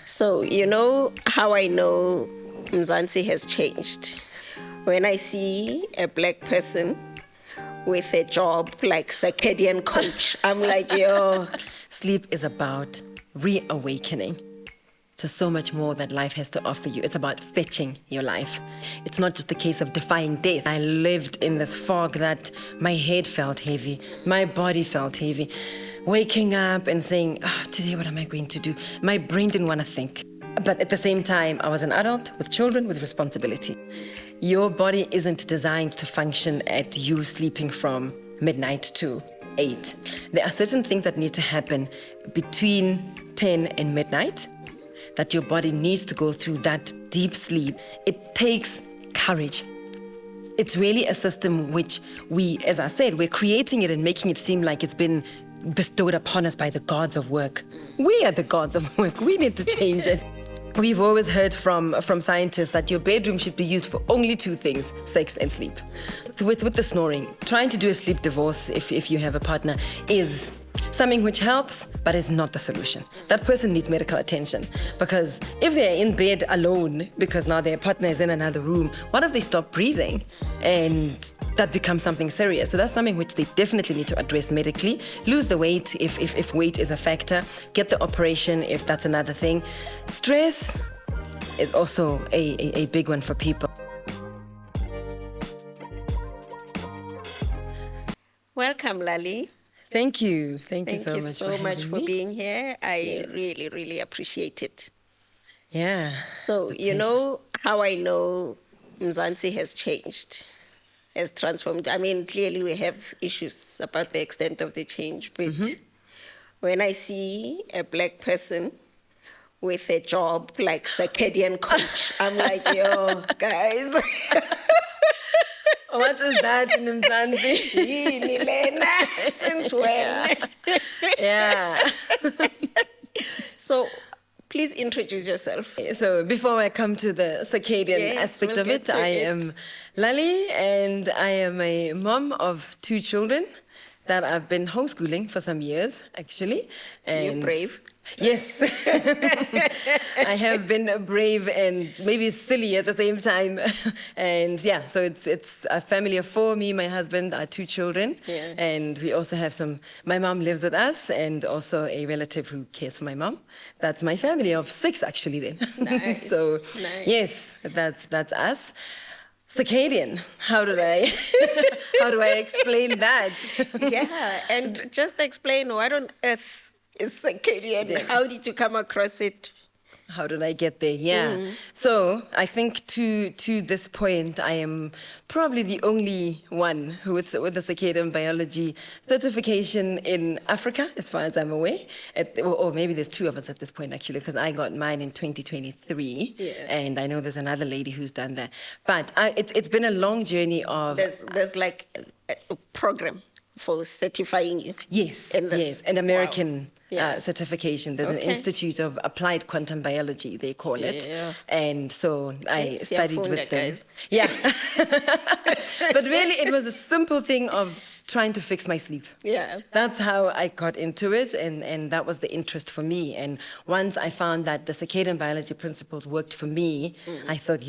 So, you know how I know Mzansi has changed? When I see a black person with a job like Circadian Coach, I'm like, yo. Sleep is about reawakening to so much more that life has to offer you. It's about fetching your life. It's not just a case of defying death. I lived in this fog that my head felt heavy, my body felt heavy. Waking up and saying, today what am I going to do? My brain didn't want to think. But at the same time, I was an adult with children with responsibility. Your body isn't designed to function at you sleeping from midnight to 8. There are certain things that need to happen between 10 and midnight that your body needs to go through that deep sleep. It takes courage. It's really a system which we, as I said, we're creating it and making it seem like it's been bestowed upon us by the gods of work. We are the gods of work. We need to change it. We've always heard from scientists that your bedroom should be used for only 2 things, sex and sleep. With the snoring, trying to do a sleep divorce if you have a partner is something which helps, but is not the solution. That person needs medical attention, because if they're in bed alone because now their partner is in another room, what if they stop breathing and that becomes something serious? So that's something which they definitely need to address medically. Lose the weight if weight is a factor. Get the operation if that's another thing. Stress is also a big one for people. Welcome, Lalie. Thank you. Thank you so much for being here. I really, really appreciate it. Yeah. So, you know how I know Mzansi has changed, has transformed. I mean, clearly we have issues about the extent of the change, but when I see a black person with a job like Circadian Coach, I'm like, yo, guys. What is that in Mzansi? Milena, since when? Yeah. So, please introduce yourself. So before I come to the circadian aspect of it, I am Lalie, and I am a mom of 2 children that I've been homeschooling for some years, actually. And you're brave. Yes. I have been brave and maybe silly at the same time. And yeah, so it's a family of 4, me, my husband, our 2 children. Yeah. And we also have my mom lives with us and also a relative who cares for my mom. That's my family of 6 actually then. Nice. So nice. Yes, that's us. Circadian, how do I explain that? Yeah, and just explain what on earth is circadian. Yeah. How did you come across it? How did I get there? Yeah. So I think to this point, I am probably the only one who with the circadian biology certification in Africa, as far as I'm aware. Or maybe there's 2 of us at this point, actually, because I got mine in 2023. Yeah. And I know there's another lady who's done that. But it's been a long journey of... There's like a program for certifying you. Yes, an American... Wow. Certification. There's an Institute of Applied Quantum Biology, they call it. Yeah. And so I studied with them. Guys. Yeah. But really, it was a simple thing of trying to fix my sleep. Yeah. That's how I got into it, and that was the interest for me. And once I found that the circadian biology principles worked for me, I thought,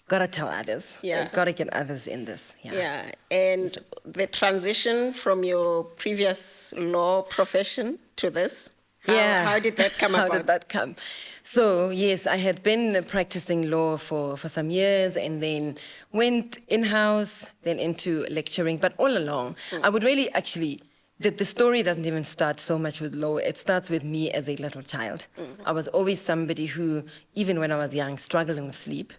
gotta tell others. Yeah. Gotta get others in this. Yeah. And the transition from your previous law profession to this, how did that come about? How did that come? So, yes, I had been practicing law for some years and then went in-house, then into lecturing. But all along, I would really actually... The story doesn't even start so much with law. It starts with me as a little child. I was always somebody who, even when I was young, struggling with sleep,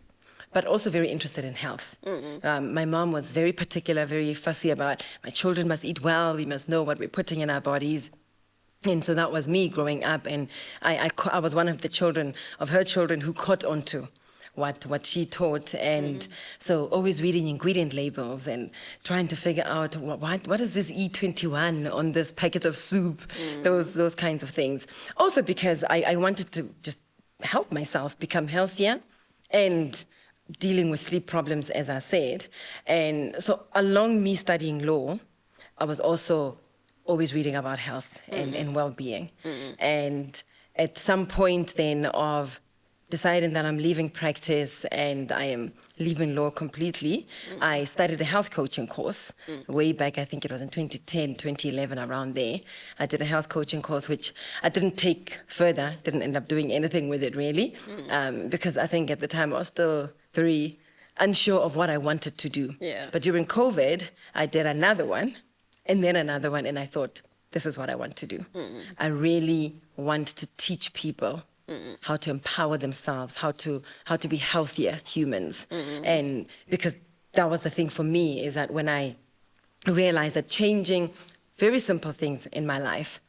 but also very interested in health. My mom was very particular, very fussy about my children must eat well, we must know what we're putting in our bodies. And so that was me growing up, and I was one of her children who caught on to what she taught, and so always reading ingredient labels and trying to figure out what is this E21 on this packet of soup, those kinds of things. Also because I wanted to just help myself become healthier and dealing with sleep problems, as I said. And so along me studying law, I was also always reading about health and well-being. And at some point then of deciding that I'm leaving practice and I am leaving law completely, I started a health coaching course way back, I think it was in 2010, 2011, around there. I did a health coaching course, which I didn't take further, didn't end up doing anything with it really, because I think at the time I was still very unsure of what I wanted to do. Yeah. But during COVID, I did another one, and then another one, and I thought, this is what I want to do. I really want to teach people how to empower themselves, how to be healthier humans. And because that was the thing for me, is that when I realized that changing very simple things in my life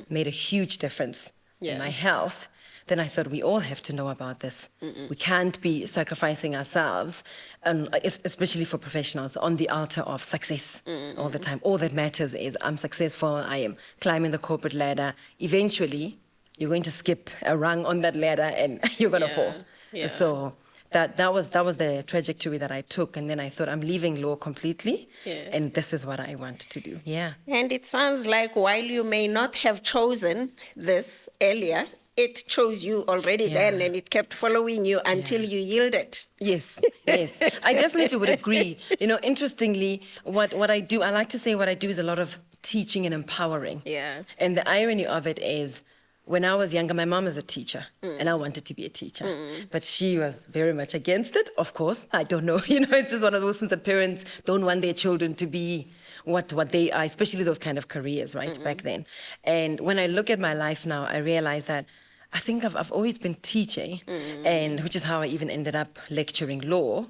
made a huge difference in my health, then I thought we all have to know about this. We can't be sacrificing ourselves, especially for professionals, on the altar of success all the time. All that matters is I'm successful, I am climbing the corporate ladder. Eventually, you're going to skip a rung on that ladder and you're going to fall. Yeah. So that was the trajectory that I took. And then I thought, I'm leaving law completely, and this is what I want to do. Yeah. And it sounds like while you may not have chosen this earlier, it chose you already then, and it kept following you until you yielded. Yes, yes. I definitely would agree. Interestingly, what I do, I like to say what I do is a lot of teaching and empowering. Yeah. And the irony of it is, when I was younger, my mom is a teacher, and I wanted to be a teacher. But she was very much against it, of course. I don't know. It's just one of those things that parents don't want their children to be what they are, especially those kind of careers, right, back then. And when I look at my life now, I realize that I think I've always been teaching, and which is how I even ended up lecturing law.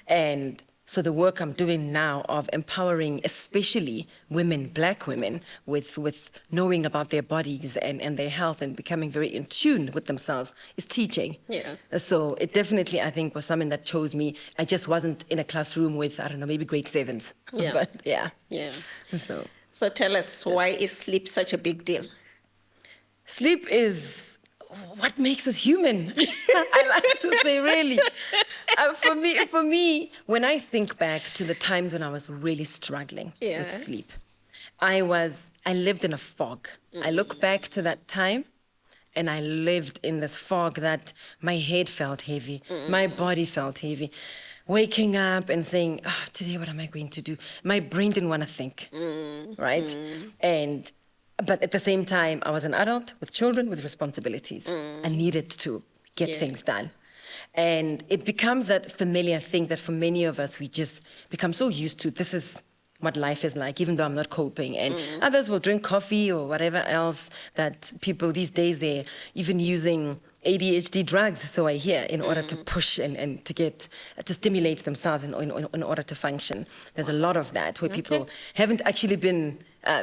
And so the work I'm doing now of empowering especially women, black women, with knowing about their bodies and their health and becoming very in tune with themselves is teaching. Yeah. So it definitely, I think, was something that chose me. I just wasn't in a classroom with, I don't know, maybe grade 7s. Yeah. But yeah. Yeah. So tell us, why is sleep such a big deal? sleep is what makes us human. I like to say, really. For me, when I think back to the times when I was really struggling with sleep, I lived in a fog. I look back to that time, and I lived in this fog that my head felt heavy, my body felt heavy. Waking up and saying, today what am I going to do? My brain didn't want to think, right? But at the same time, I was an adult with children, with responsibilities. I needed to get things done. And it becomes that familiar thing that for many of us, we just become so used to. This is what life is like, even though I'm not coping. And others will drink coffee or whatever else that people these days, they're even using ADHD drugs, so I hear, in order to push and to stimulate themselves in order to function. There's a lot of that where people haven't actually been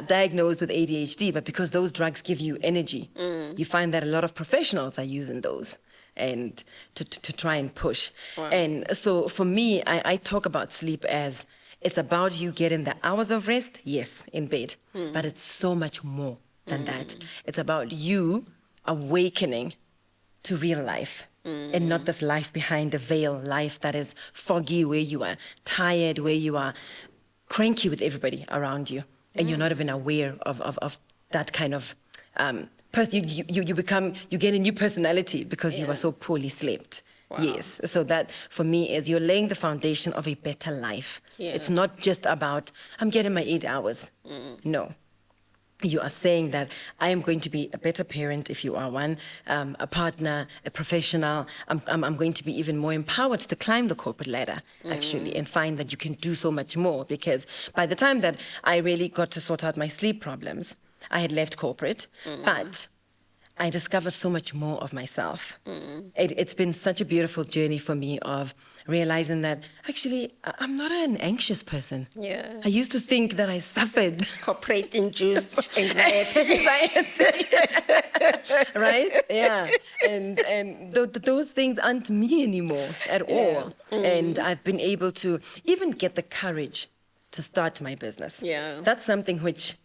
diagnosed with ADHD, but because those drugs give you energy, you find that a lot of professionals are using those and to try and push. Wow. And so for me, I talk about sleep as it's about you getting the hours of rest, yes, in bed, but it's so much more than that. It's about you awakening to real life and not this life behind a veil, life that is foggy, where you are tired, where you are cranky with everybody around you, and you're not even aware of that kind of you get a new personality because you are so poorly slept. Wow. Yes, so that for me is you're laying the foundation of a better life. It's not just about I'm getting my 8 hours. No. You are saying that I am going to be a better parent if you are one, a partner, a professional. I'm going to be even more empowered to climb the corporate ladder, actually, and find that you can do so much more. Because by the time that I really got to sort out my sleep problems, I had left corporate, but I discovered so much more of myself. It's been such a beautiful journey for me of realizing that actually I'm not an anxious person. Yeah. I used to think that I suffered. Corporate-induced anxiety. Right? Yeah. And those things aren't me anymore at all. And I've been able to even get the courage to start my business. Yeah. That's something which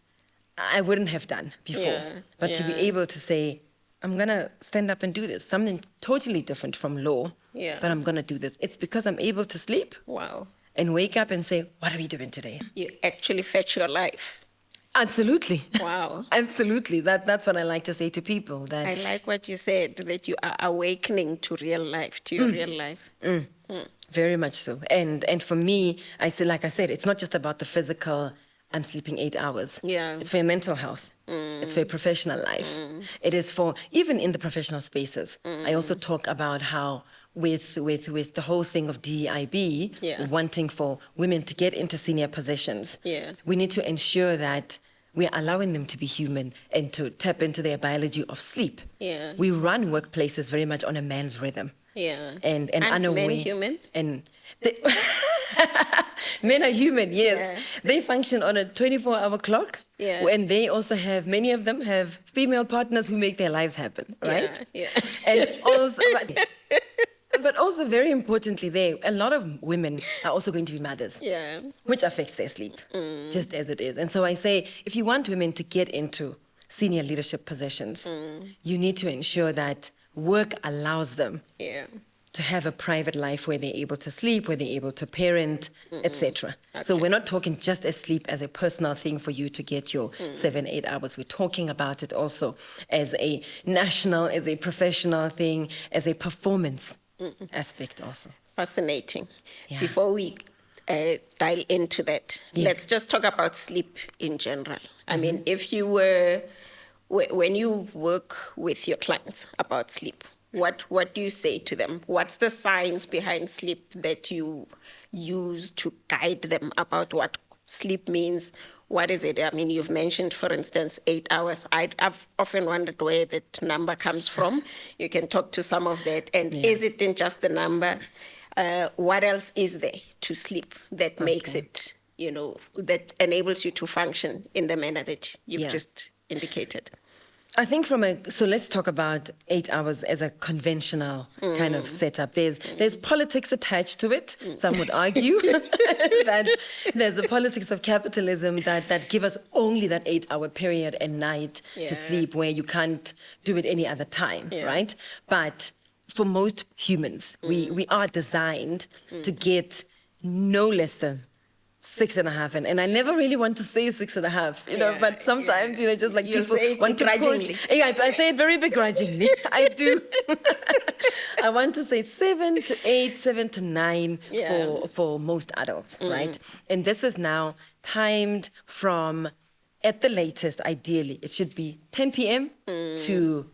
I wouldn't have done before. But to be able to say, I'm going to stand up and do this, something totally different from law, but I'm going to do this. It's because I'm able to sleep Wow. and wake up and say, what are we doing today? You actually fetch your life. Absolutely. Wow. Absolutely. That's what I like to say to people. That I like what you said, that you are awakening to real life, to your real life. very much so. And for me, I say, like I said, it's not just about the physical, I'm sleeping 8 hours. Yeah. It's for your mental health. It's for your professional life. It is for, even in the professional spaces. I also talk about how with the whole thing of DEIB, Yeah. wanting for women to get into senior positions, Yeah. we need to ensure that we're allowing them to be human and to tap into their biology of sleep. Yeah. We run workplaces very much on a man's rhythm. Yeah. And Aren't unaware. men human? And they, men are human, yes. Yeah. They function on a 24-hour clock. Yeah. And they also have, many of them have female partners who make their lives happen, right? Yeah. And also, but also very importantly, a lot of women are also going to be mothers. Yeah. Which affects their sleep, just as it is. And so I say, if you want women to get into senior leadership positions, you need to ensure that work allows them Yeah. to have a private life where they're able to sleep, where they're able to parent, etc. So Okay. we're not talking just as sleep as a personal thing for you to get your 7-8 hours. We're talking about it also as a national, as a professional thing, as a performance aspect also. Fascinating. Yeah. Before we dial into that, Yes. let's just talk about sleep in general. I mean, if you were, when you work with your clients about sleep, what do you say to them? What's the science behind sleep that you use to guide them about what sleep means? What is it? I mean, you've mentioned, for instance, 8 hours. I've often wondered where that number comes from. You can talk to some of that. And is it in just the number? What else is there to sleep that makes it, that enables you to function in the manner that you've just indicated? I think so let's talk about 8 hours as a conventional kind of setup. There's politics attached to it. Some would argue that there's the politics of capitalism that give us only that 8-hour period at night to sleep, where you can't do it any other time, right? But for most humans, we are designed to get no less than 6.5, and I never really want to say 6.5, but sometimes, just like You'll people say it want to begrudgingly. I say it very begrudgingly. I do. I want to say 7 to 8, 7 to 9 for most adults, right? And this is now timed from, at the latest, ideally, it should be 10 p.m. to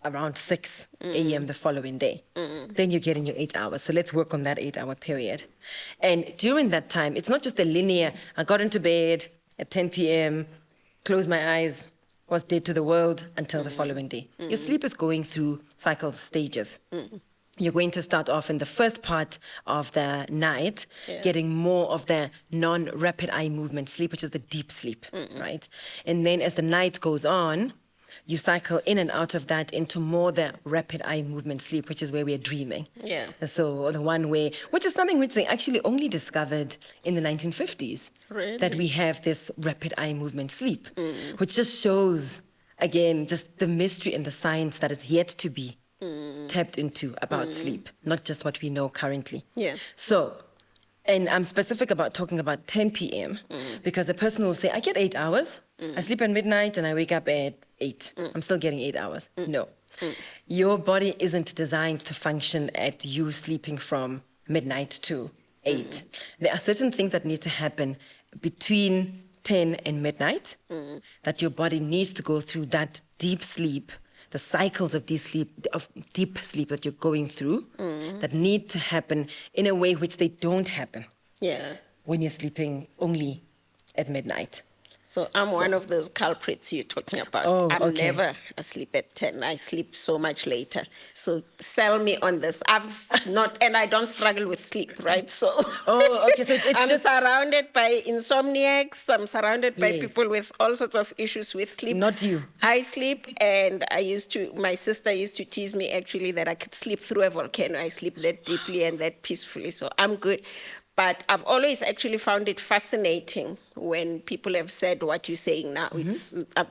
around 6 a.m. the following day. Then you're getting your 8 hours. So let's work on that 8-hour period. And during that time, it's not just a linear, I got into bed at 10 p.m., closed my eyes, was dead to the world until the following day. Your sleep is going through cycle stages. You're going to start off in the first part of the night, getting more of the non-rapid eye movement sleep, which is the deep sleep, right? And then as the night goes on, you cycle in and out of that into more the rapid eye movement sleep, which is where we're dreaming. Yeah. So the one way, which is something which they actually only discovered in the 1950s, Really? that we have this rapid eye movement sleep, which just shows, again, just the mystery and the science that is yet to be tapped into about sleep, not just what we know currently. Yeah. So, and I'm specific about talking about 10 p.m. because a person will say, I get 8 hours. I sleep at midnight and I wake up at 8. I'm still getting 8 hours. No. Your body isn't designed to function at you sleeping from midnight to 8. There are certain things that need to happen between 10 and midnight, that your body needs to go through that deep sleep, the cycles of deep sleep that you're going through, that need to happen in a way which they don't happen when you're sleeping only at midnight. So I'm one of those culprits you're talking about. Oh, I'm okay. never asleep at 10. I sleep so much later. So sell me on this. I've not, and I don't struggle with sleep, right? So Oh, okay. So it's I'm just surrounded by insomniacs. I'm surrounded by Yes. people with all sorts of issues with sleep. Not you. I sleep, and my sister used to tease me actually that I could sleep through a volcano. I sleep that deeply and that peacefully. So I'm good. But I've always actually found it fascinating when people have said what you're saying now.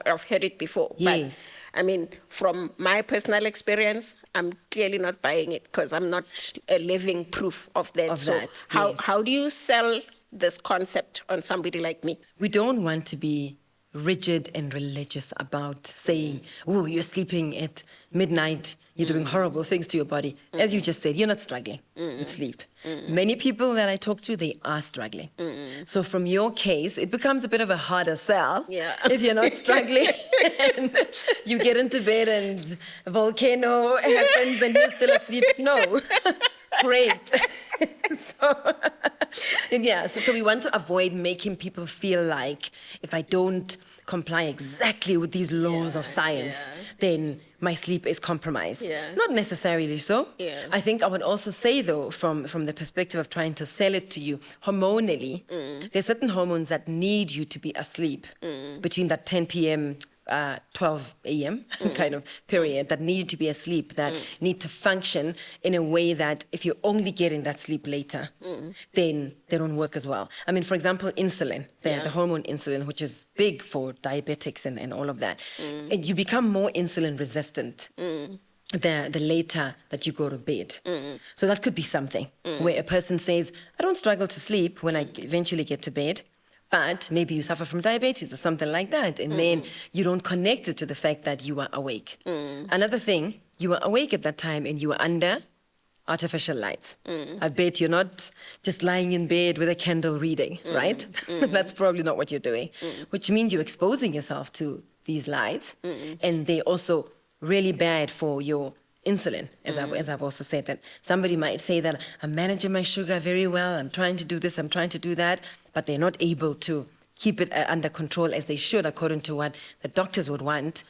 I've heard it before. Yes. But I mean, from my personal experience, I'm clearly not buying it because I'm not a living proof of that. Yes. How do you sell this concept on somebody like me? we don't want to be rigid and religious about saying, oh, you're sleeping at midnight, you're doing horrible things to your body. As you just said, you're not struggling with sleep. Many people that I talk to, they are struggling. So from your case, it becomes a bit of a harder sell if you're not struggling. And you get into bed and a volcano happens and you're still asleep. No. Great. So we want to avoid making people feel like if I don't comply exactly with these laws of science, then my sleep is compromised. Not necessarily so. I think I would also say, though, from the perspective of trying to sell it to you, hormonally, there's certain hormones that need you to be asleep between that 10 p.m., 12 a.m. kind of period that need to be asleep, that need to function in a way that if you're only getting that sleep later, then they don't work as well. I mean, for example, insulin, the hormone insulin, which is big for diabetics and all of that, and you become more insulin resistant the later that you go to bed. So that could be something where a person says, I don't struggle to sleep when I eventually get to bed, but maybe you suffer from diabetes or something like that, and then you don't connect it to the fact that you are awake. Another thing, you were awake at that time and you were under artificial lights. I bet you're not just lying in bed with a candle reading, right? That's probably not what you're doing, which means you're exposing yourself to these lights, and they're also really bad for your insulin, as I've also said. That somebody might say that I'm managing my sugar very well, I'm trying to do this, I'm trying to do that, but they're not able to keep it under control as they should, according to what the doctors would want.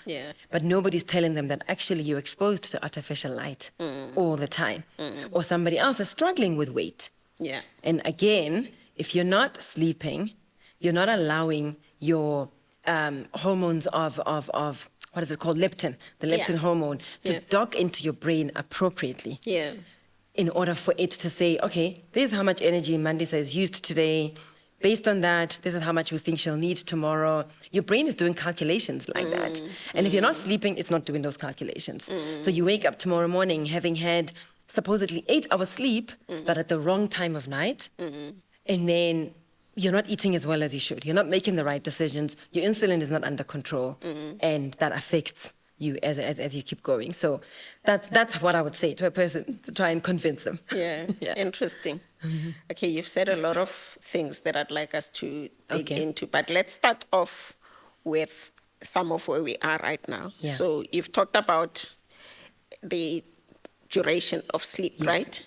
But nobody's telling them that actually you're exposed to artificial light all the time. Or somebody else is struggling with weight. And again, if you're not sleeping, you're not allowing your hormones of what is it called, leptin, the leptin hormone, to dock into your brain appropriately. In order for it to say, okay, this is how much energy Mandisa has used today. Based on that, this is how much we think she'll need tomorrow. Your brain is doing calculations like that. And if you're not sleeping, it's not doing those calculations. So you wake up tomorrow morning having had supposedly 8 hours sleep, but at the wrong time of night. And then you're not eating as well as you should. You're not making the right decisions. Your insulin is not under control. And that affects you as you keep going. So that's what I would say to a person to try and convince them. Interesting. Okay, you've said a lot of things that I'd like us to dig into, but let's start off with some of where we are right now. So you've talked about the duration of sleep, right?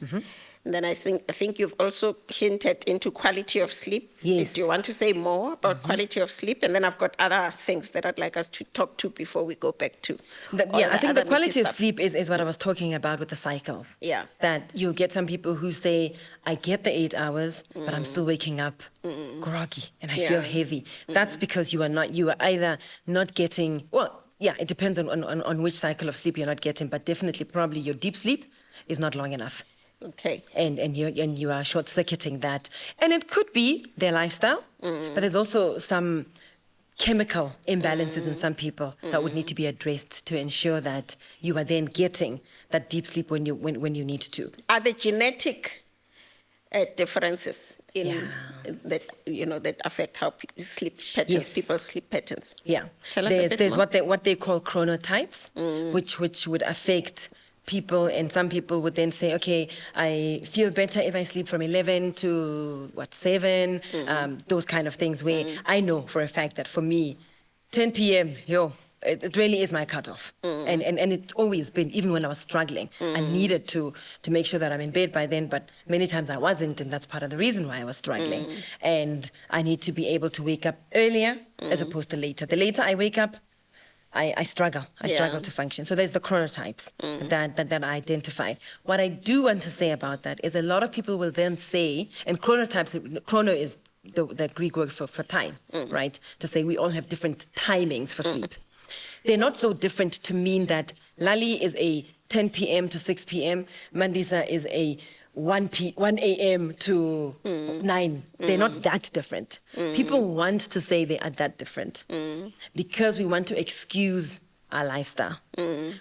And then I think you've also hinted into quality of sleep. Do you want to say more about quality of sleep? And then I've got other things that I'd like us to talk to before we go back to. I think the quality of sleep is what I was talking about with the cycles. That you'll get some people who say, I get the 8 hours, but I'm still waking up groggy and I feel heavy. That's because you are either not getting, it depends on which cycle of sleep you're not getting, but definitely probably your deep sleep is not long enough. And you are short-circuiting that. And it could be their lifestyle, but there's also some chemical imbalances in some people that would need to be addressed to ensure that you are then getting that deep sleep when you need to. Are there genetic differences in that affect how people's sleep patterns? Tell us a bit there's more. what they call chronotypes, which would affect people, and some people would then say, okay, I feel better if I sleep from 11 to 7, those kind of things, where I know for a fact that for me, 10 p.m., it really is my cutoff. And it's always been, even when I was struggling, I needed to make sure that I'm in bed by then, but many times I wasn't, and that's part of the reason why I was struggling. And I need to be able to wake up earlier as opposed to later. The later I wake up, I struggle. I struggle to function. So there's the chronotypes that I identified. What I do want to say about that is a lot of people will then say, and chronotypes, chrono is the Greek word for time, right? To say we all have different timings for sleep. They're not so different to mean that Lalie is a 10 p.m. to 6 p.m., Mandisa is a 1 a.m. to 9. They're not that different. People want to say they are that different because we want to excuse our lifestyle.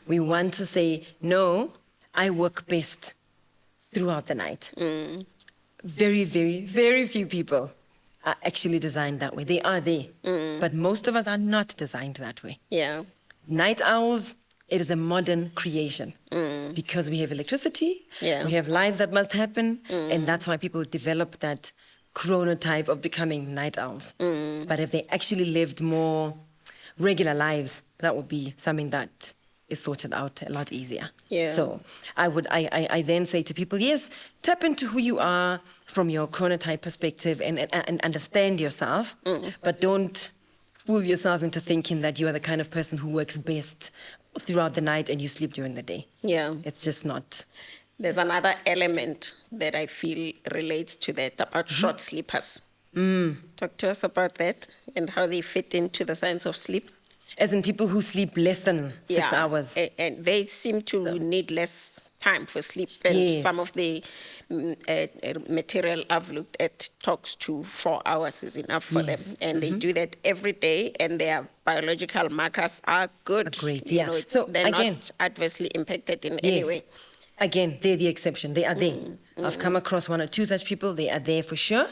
We want to say, no, I work best throughout the night. Very, very, very few people are actually designed that way. They are there. But most of us are not designed that way. Yeah. Night owls, it is a modern creation because we have electricity, Yeah. we have lives that must happen, and that's why people develop that chronotype of becoming night owls. But if they actually lived more regular lives, that would be something that is sorted out a lot easier. Yeah. So I then say to people, yes, tap into who you are from your chronotype perspective and understand yourself, but don't fool yourself into thinking that you are the kind of person who works best throughout the night and you sleep during the day. Yeah. It's just not. There's another element that I feel relates to that about short sleepers. Talk to us about that and how they fit into the science of sleep. As in people who sleep less than 6 hours. And they seem to need less time for sleep. And Yes. some of the material I've looked at talks to 4 hours is enough for them. Yes. And they do that every day, and their biological markers are good. Great, You yeah. know, So, they're again- not adversely impacted in any way. Again, they're the exception. They are there. I've come across one or two such people. They are there for sure.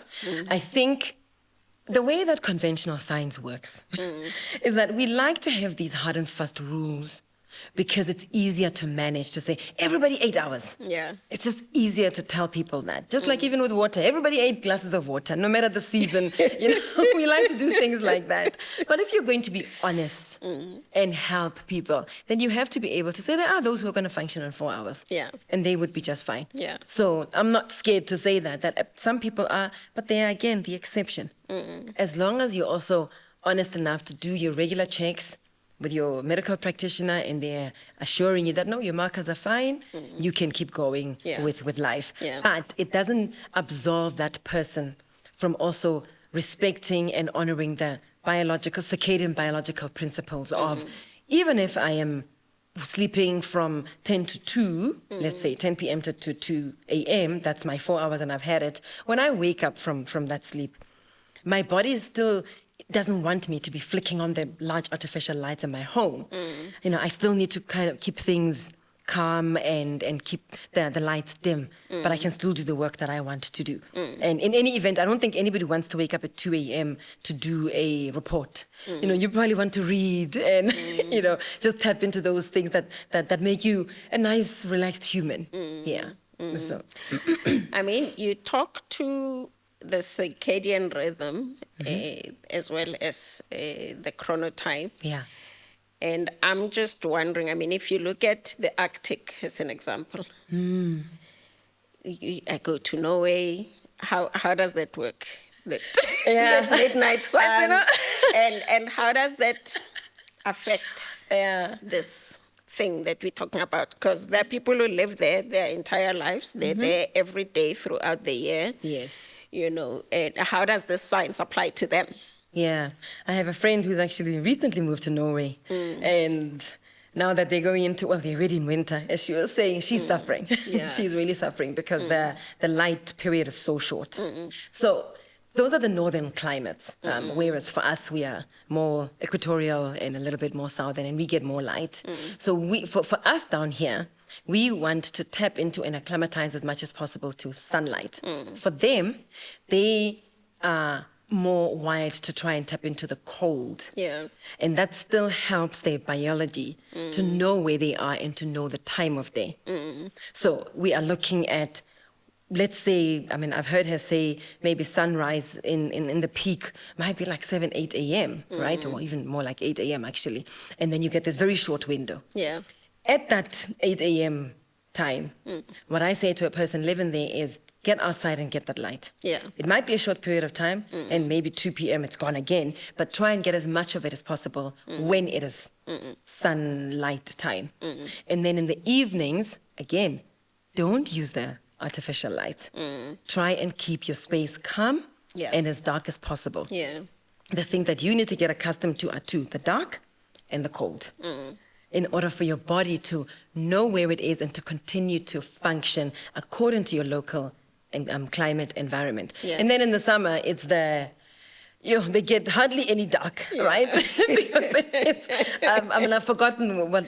I think the way that conventional science works is that we like to have these hard and fast rules because it's easier to manage to say, everybody 8 hours. Yeah. It's just easier to tell people that. Just like even with water, everybody 8 glasses of water, no matter the season. We like to do things like that. But if you're going to be honest and help people, then you have to be able to say there are those who are going to function in 4 hours. Yeah. And they would be just fine. Yeah. So I'm not scared to say that some people are, but they are, again, the exception. As long as you're also honest enough to do your regular checks with your medical practitioner and they're assuring you that, no, your markers are fine, you can keep going Yeah. with life. Yeah. But it doesn't absolve that person from also respecting and honoring the circadian biological principles of, even if I am sleeping from 10 to 2, let's say 10 p.m. to 2 a.m., that's my 4 hours and I've had it. When I wake up from that sleep, my body is still doesn't want me to be flicking on the large artificial lights in my home. I still need to kind of keep things calm and keep the lights dim, but I can still do the work that I want to do. And in any event, I don't think anybody wants to wake up at 2 a.m. to do a report. You probably want to read and, just tap into those things that make you a nice, relaxed human. Yeah. So. I mean, you talk to the circadian rhythm as well as the chronotype. Yeah. And I'm just wondering, I mean, if you look at the Arctic as an example, I go to Norway, how does that work? That midnight sun, and how does that affect this thing that we're talking about? Because there are people who live there their entire lives. They're there every day throughout the year. Yes. And how does this science apply to them? Yeah, I have a friend who's actually recently moved to Norway, and now that they're going into, they're already in winter, as she was saying, she's suffering. Yeah. She's really suffering because the light period is so short. So those are the northern climates, whereas for us, we are more equatorial and a little bit more southern, and we get more light. So for us down here, we want to tap into and acclimatize as much as possible to sunlight. For them, they are more wired to try and tap into the cold. Yeah. And that still helps their biology to know where they are and to know the time of day. So we are looking at, let's say, I've heard her say maybe sunrise in the peak might be like 7, 8 a.m., right? Or even more like 8 a.m. actually. And then you get this very short window. Yeah. At that 8 a.m. time, what I say to a person living there is get outside and get that light. Yeah. It might be a short period of time, and maybe 2 p.m. it's gone again, but try and get as much of it as possible when it is sunlight time. And then in the evenings, again, don't use the artificial lights. Try and keep your space calm and as dark as possible. Yeah. The thing that you need to get accustomed to are two, the dark and the cold. In order for your body to know where it is and to continue to function according to your local climate environment. Yeah. And then in the summer, it's the they get hardly any dark, right? Because I've forgotten what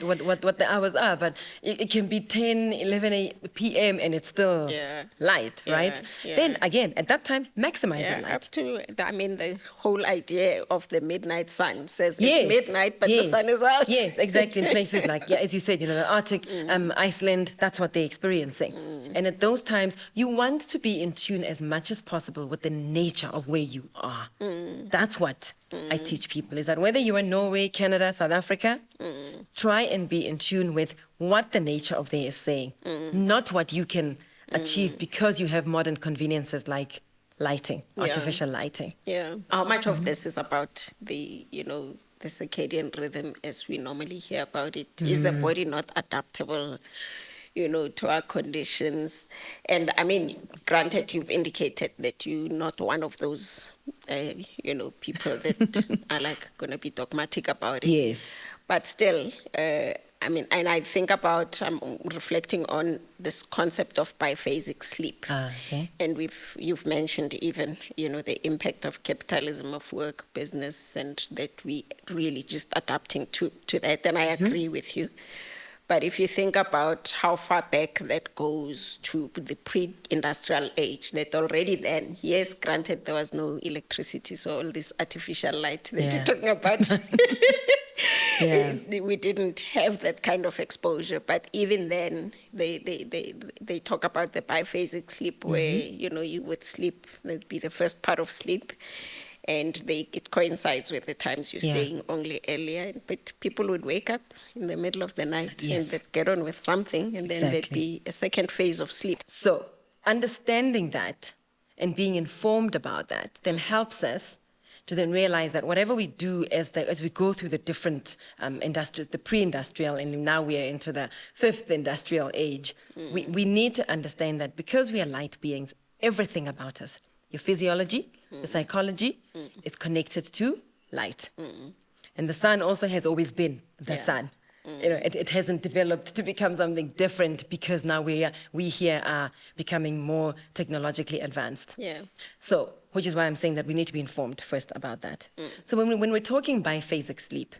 the hours are, but it can be 10, 11 p.m. and it's still light, right? Yeah. Then again, at that time, maximize the light. Up to, the whole idea of the midnight sun says it's midnight, but the sun is out. Yes, exactly. In places like, as you said, the Arctic, Iceland, that's what they're experiencing. And at those times, you want to be in tune as much as possible with the nature of where you are. That's what I teach people, is that whether you're in Norway, Canada, South Africa, try and be in tune with what the nature of there is saying, not what you can achieve because you have modern conveniences like lighting, artificial lighting. Yeah. How much of this is about the circadian rhythm as we normally hear about it? Is the body not adaptable, to our conditions? And granted, you've indicated that you're not one of those, people that are going to be dogmatic about it. Yes. But still, and I think about, reflecting on this concept of biphasic sleep. Okay. And you've mentioned even, the impact of capitalism, of work, business, and that we really just adapting to that. And I agree with you. But if you think about how far back that goes to the pre-industrial age, that already then, yes, granted there was no electricity, so all this artificial light that you're talking about, we didn't have that kind of exposure. But even then, they talk about the biphasic sleep where, you would sleep, that'd be the first part of sleep. And it coincides with the times you're saying only earlier. But people would wake up in the middle of the night and they'd get on with something, and then there'd be a second phase of sleep. So understanding that and being informed about that then helps us to then realize that whatever we do as we go through the different the pre-industrial, and now we are into the fifth industrial age, we need to understand that because we are light beings, everything about us, your physiology, your psychology, is connected to light. And the sun also has always been the sun. It hasn't developed to become something different because now we here are becoming more technologically advanced. So, which is why I'm saying that we need to be informed first about that. So when we're talking biphasic sleep,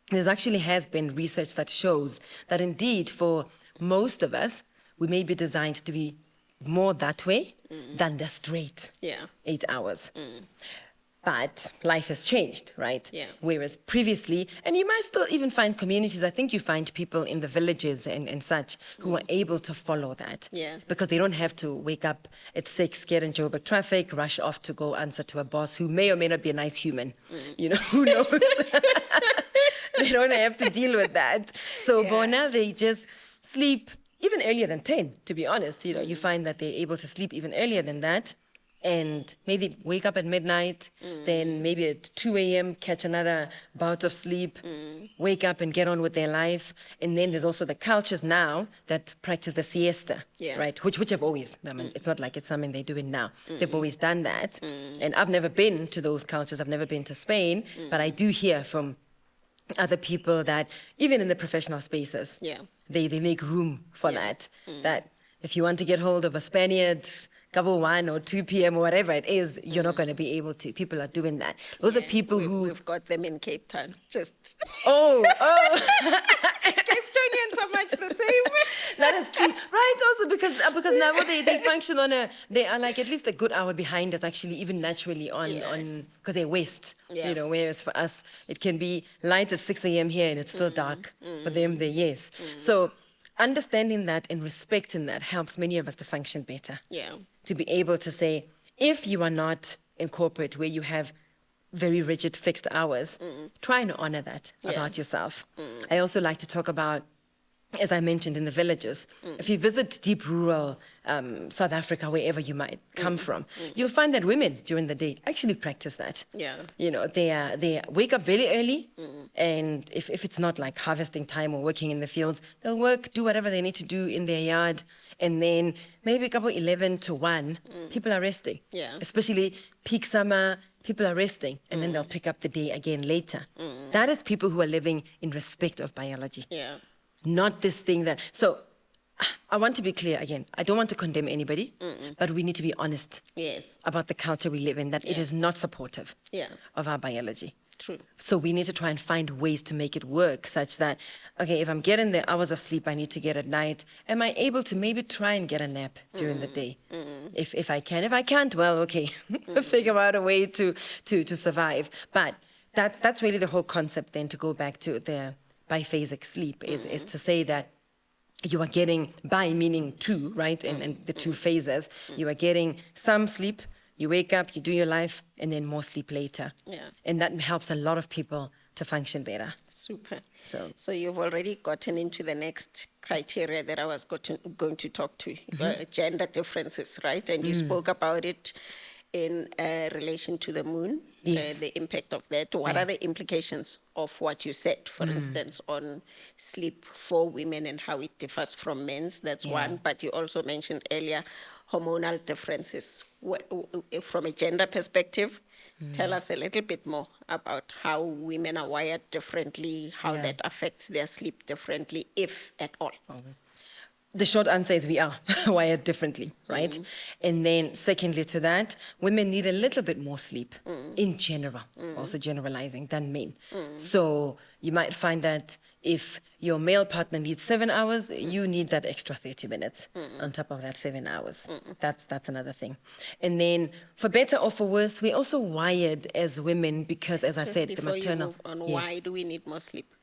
there's actually has been research that shows that indeed for most of us, we may be designed to be more that way than the straight 8 hours. But life has changed, right? Whereas previously, and you might still even find communities, I think you find people in the villages and such who are able to follow that. Because they don't have to wake up at 6, get in Joburg traffic, rush off to go answer to a boss who may or may not be a nice human. Who knows? They don't have to deal with that. So Bona, they just sleep even earlier than 10, to be honest. You find that they're able to sleep even earlier than that, and maybe wake up at midnight, then maybe at 2 a.m. catch another bout of sleep, wake up and get on with their life. And then there's also the cultures now that practice the siesta, right? Which have always, it's not like it's something they're doing now. They've always done that. And I've never been to those cultures. I've never been to Spain, but I do hear from other people that even in the professional spaces, they make room for that. That if you want to get hold of a Spaniard, couple 1 or 2 p.m. or whatever it is, you're not going to be able to. People are doing that. Those are people we've got them in Cape Town. Just oh. Cape Townians are much the same. That is true, right? Also because now they function on they are like at least a good hour behind us actually, even naturally on because they're west. Whereas for us it can be light at 6 a.m. here and it's still dark. For them, so understanding that and respecting that helps many of us to function better. To be able to say, if you are not in corporate where you have very rigid fixed hours, try and honor that about yourself. I also like to talk about, as I mentioned, in the villages, if you visit deep rural South Africa, wherever you might come from, you'll find that women during the day actually practice that. They wake up very early, and if it's not like harvesting time or working in the fields, they'll work, do whatever they need to do in their yard, and then maybe a couple 11 to 1, people are resting. Especially peak summer, people are resting, and then they'll pick up the day again later. That is people who are living in respect of biology. Not this thing that... So I want to be clear again. I don't want to condemn anybody, but we need to be honest Yes. about the culture we live in, that it is not supportive Yeah. of our biology. True. So we need to try and find ways to make it work such that, okay, if I'm getting the hours of sleep I need to get at night, am I able to maybe try and get a nap during the day? If I can. If I can't, well, okay, figure out a way to survive. But that's really the whole concept then, to go back to the biphasic sleep, is to say that you are getting, bi meaning two, right? And the two phases. You are getting some sleep, you wake up, you do your life, and then more sleep later. Yeah. And that helps a lot of people to function better. Super. So you've already gotten into the next criteria that I was going to talk to, gender differences, right? And you spoke about it in relation to the moon, Yes. the impact of that. What are the implications of what you said, for instance, on sleep for women and how it differs from men's? That's one. But you also mentioned earlier hormonal differences. From a gender perspective, tell us a little bit more about how women are wired differently, how that affects their sleep differently, if at all. the short answer is we are wired differently, right? And then secondly to that, women need a little bit more sleep in general, also generalizing, than men. So you might find that if your male partner needs 7 hours, you need that extra 30 minutes on top of that 7 hours. That's another thing. And then for better or for worse, we're also wired as women because, as I said, the Before maternal... you move on, Yes. why do we need more sleep?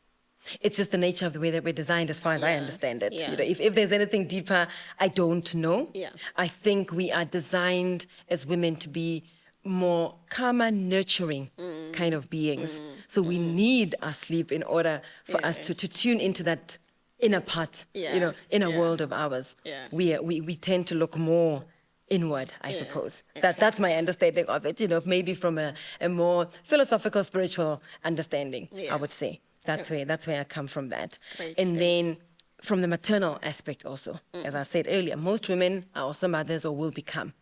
It's just the nature of the way that we're designed, as far as I understand it. Yeah. You know, if there's anything deeper, I don't know. Yeah. I think we are designed as women to be more calmer, nurturing kind of beings. So we need our sleep in order for us to tune into that inner part, you know, inner world of ours. Yeah. We tend to look more inward, I suppose. That's my understanding of it, you know, maybe from a more philosophical, spiritual understanding, I would say. That's where I come from that. Great, And thanks. then from the maternal aspect also, as I said earlier, most women are also mothers or will become.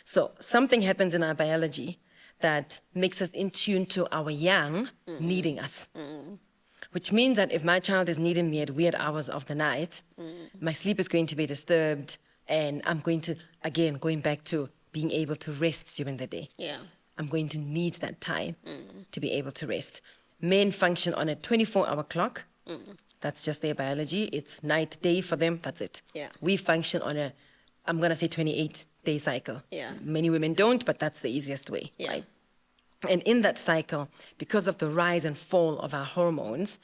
So something happens in our biology that makes us in tune to our young needing us. Which means that if my child is needing me at weird hours of the night, my sleep is going to be disturbed, and I'm going to, again, going back to being able to rest during the day. Yeah. I'm going to need that time to be able to rest. Men function on a 24-hour clock. That's just their biology. It's night, day for them. That's it. Yeah. We function on a, I'm going to say 28-day cycle. Yeah. Many women don't, but that's the easiest way, Yeah. right? And in that cycle, because of the rise and fall of our hormones,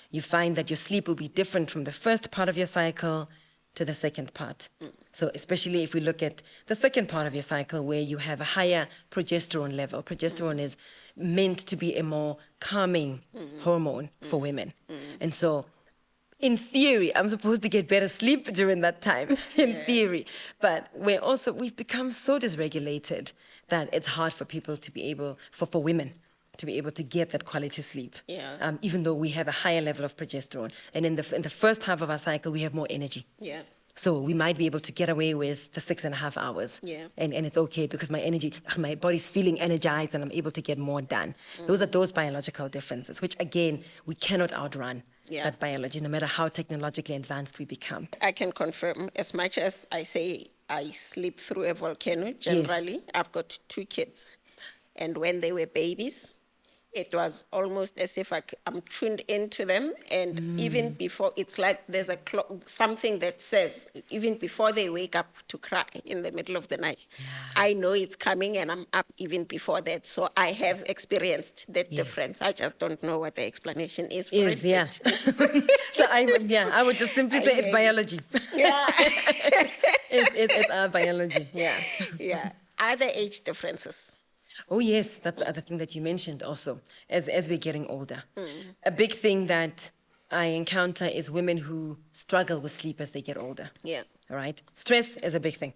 you find that your sleep will be different from the first part of your cycle to the second part. So especially if we look at the second part of your cycle where you have a higher progesterone level. Progesterone is meant to be a more calming hormone for women. And so in theory, I'm supposed to get better sleep during that time, in theory. But we've become so dysregulated that it's hard for people to be able, for women, to be able to get that quality sleep. Yeah. Even though we have a higher level of progesterone. And in the first half of our cycle, we have more energy. Yeah. So we might be able to get away with the 6.5 hours. Yeah. And it's okay because my body's feeling energized and I'm able to get more done. Those are those biological differences, which again, we cannot outrun that biology, no matter how technologically advanced we become. I can confirm, as much as I say I sleep through a volcano, generally, I've got 2 kids. And when they were babies, it was almost as if I'm tuned into them. And even before, it's like there's something that says, even before they wake up to cry in the middle of the night, I know it's coming and I'm up even before that. So I have experienced that difference. I just don't know what the explanation is for it. Yeah. So I would just simply say it's biology. Yeah. It's our biology, Yeah. Are there age differences? Oh, yes, that's the other thing that you mentioned also, as we're getting older. A big thing that I encounter is women who struggle with sleep as they get older. Yeah. All right? Stress is a big thing.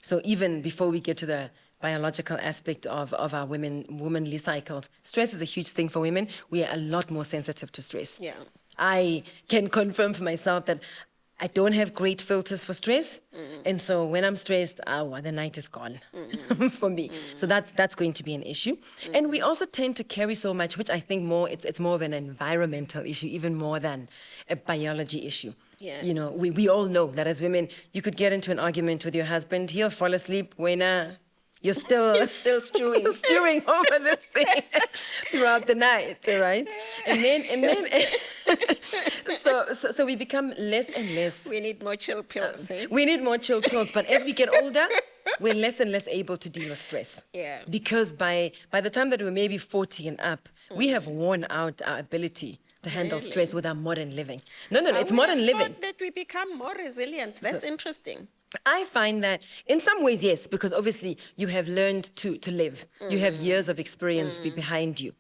So even before we get to the biological aspect of our womanly cycles, stress is a huge thing for women. We are a lot more sensitive to stress. Yeah. I can confirm for myself that I don't have great filters for stress. And so when I'm stressed, the night is gone for me. So that's going to be an issue. And we also tend to carry so much, which I think it's more of an environmental issue, even more than a biology issue. Yeah. You know, we all know that as women, you could get into an argument with your husband, he'll fall asleep when you're still stewing. stewing over this thing throughout the night, right? And then so we become less and less. We need more chill pills. We need more chill pills, but as we get older, we're less and less able to deal with stress. Yeah. Because by the time that we're maybe 40 and up, we have worn out our ability to handle Really? stress with our modern living. No, it's I would modern have living. thought that we become more resilient. That's interesting. I find that in some ways, yes, because obviously you have learned to live. You have years of experience behind you.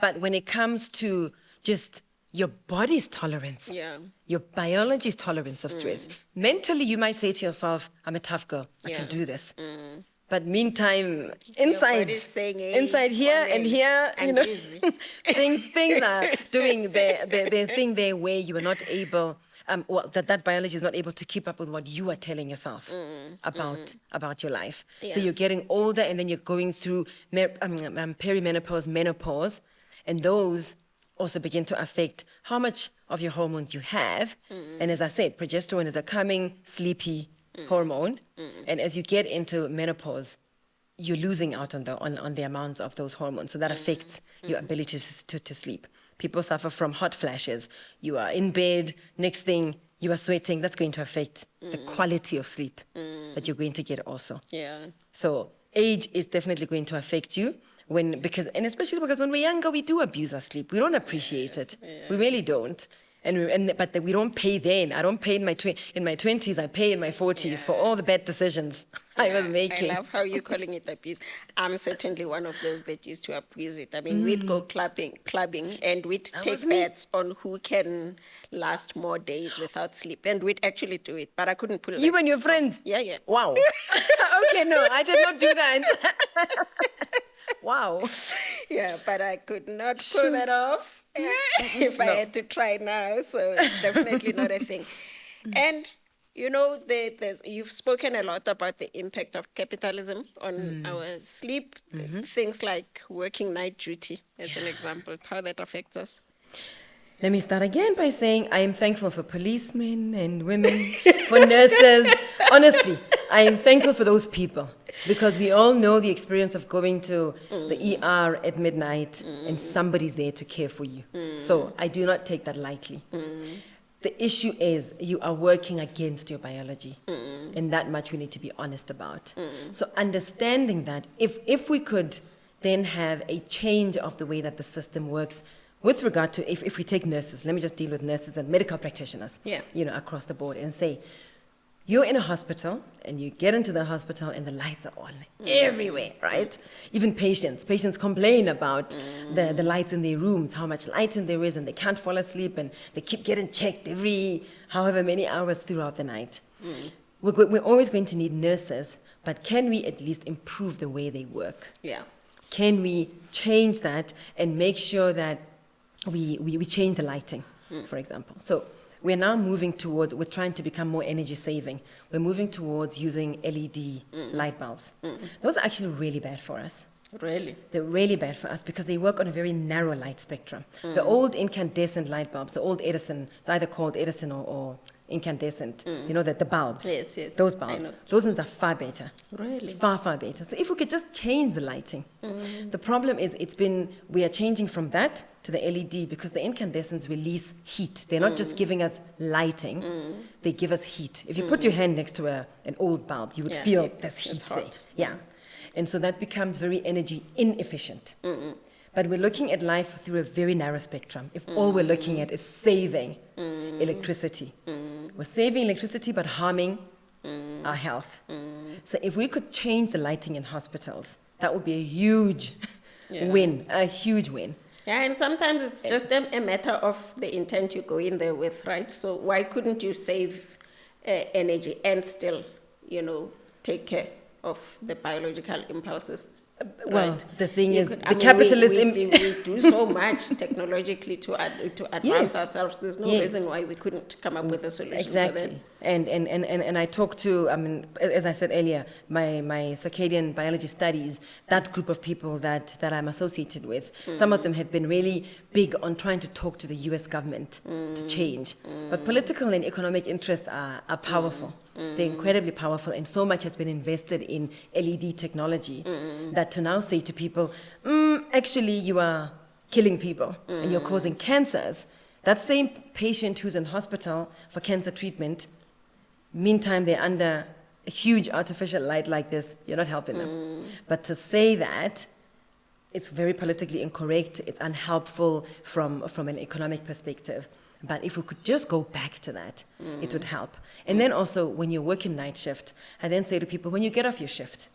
But when it comes to just your body's tolerance, Yeah. your biology's tolerance of stress, mentally you might say to yourself, I'm a tough girl, I Yeah. can do this. But meantime, inside, body's saying, hey, inside here and here, I'm busy. things are doing their thing there where you are not able, that biology is not able to keep up with what you are telling yourself about your life. So Yeah. you're getting older and then you're going through perimenopause, menopause, and those also begin to affect how much of your hormones you have. And as I said, progesterone is a calming, sleepy hormone. And as you get into menopause, you're losing out on the amount of those hormones. So that affects your ability to sleep. People suffer from hot flashes. You are in bed, next thing, you are sweating. That's going to affect the quality of sleep that you're going to get also. Yeah. So age is definitely going to affect you especially because when we're younger, we do abuse our sleep. We don't appreciate it. We really don't. But we don't pay then. I don't pay in my 20s. I pay in my 40s for all the bad decisions I was making. I love how you're calling it abuse. I'm certainly one of those that used to abuse it. I mean, we'd go clubbing, and we'd take was me. bets on who can last more days without sleep. And we'd actually do it, but I couldn't pull it. You and your friends? Yeah, yeah. Wow. Okay, no, I did not do that. Wow. Yeah, but I could not pull that off if I had to try now. So it's definitely not a thing. And, you know, you've spoken a lot about the impact of capitalism on our sleep, things like working night duty, as an example, how that affects us. Let me start again by saying I am thankful for policemen and women, for nurses. Honestly, I am thankful for those people because we all know the experience of going to the ER at midnight and somebody's there to care for you. So I do not take that lightly. The issue is you are working against your biology, and that much we need to be honest about. So understanding that, if we could then have a change of the way that the system works, with regard to, if we take nurses, let me just deal with nurses and medical practitioners, across the board and say, you're in a hospital and you get into the hospital and the lights are on everywhere, right? Even patients complain about the lights in their rooms, how much lighting there is, and they can't fall asleep and they keep getting checked every however many hours throughout the night. We're always going to need nurses, but can we at least improve the way they work? Yeah. Can we change that and make sure that we change the lighting, for example? So we're now moving towards, we're trying to become more energy saving. We're moving towards using LED light bulbs. Those are actually really bad for us. Really? They're really bad for us because they work on a very narrow light spectrum. The old incandescent light bulbs, the old Edison, it's either called Edison or incandescent, you know, the bulbs. Yes. Those bulbs. Those ones are far better. Really? Far, far better. So if we could just change the lighting. The problem is we are changing from that to the LED because the incandescents release heat. They're not just giving us lighting, they give us heat. If you put your hand next to an old bulb, you would feel there's heat there. Yeah. And so that becomes very energy inefficient. But we're looking at life through a very narrow spectrum. If all we're looking at is saving electricity, we're saving electricity but harming our health. So if we could change the lighting in hospitals, that would be a huge win, a huge win. Yeah, and sometimes it's just a matter of the intent you go in there with, right? So why couldn't you save energy and still, take care of the biological impulses? Well, right? the thing You is, could- the capitalist... we do so much technologically to advance Yes. ourselves. There's no Yes. reason why we couldn't come up with a solution for Exactly. that. And I talked to, I mean, as I said earlier, my circadian biology studies, that group of people that I'm associated with, some of them have been really big on trying to talk to the US government to change. But political and economic interests are powerful. They're incredibly powerful, and so much has been invested in LED technology that to now say to people, actually, you are killing people and you're causing cancers. That same patient who's in hospital for cancer treatment, meantime, they're under a huge artificial light like this, you're not helping them. But to say that, it's very politically incorrect, it's unhelpful from an economic perspective. But if we could just go back to that, it would help. And then also, when you're working night shift, I then say to people, when you get off your shift,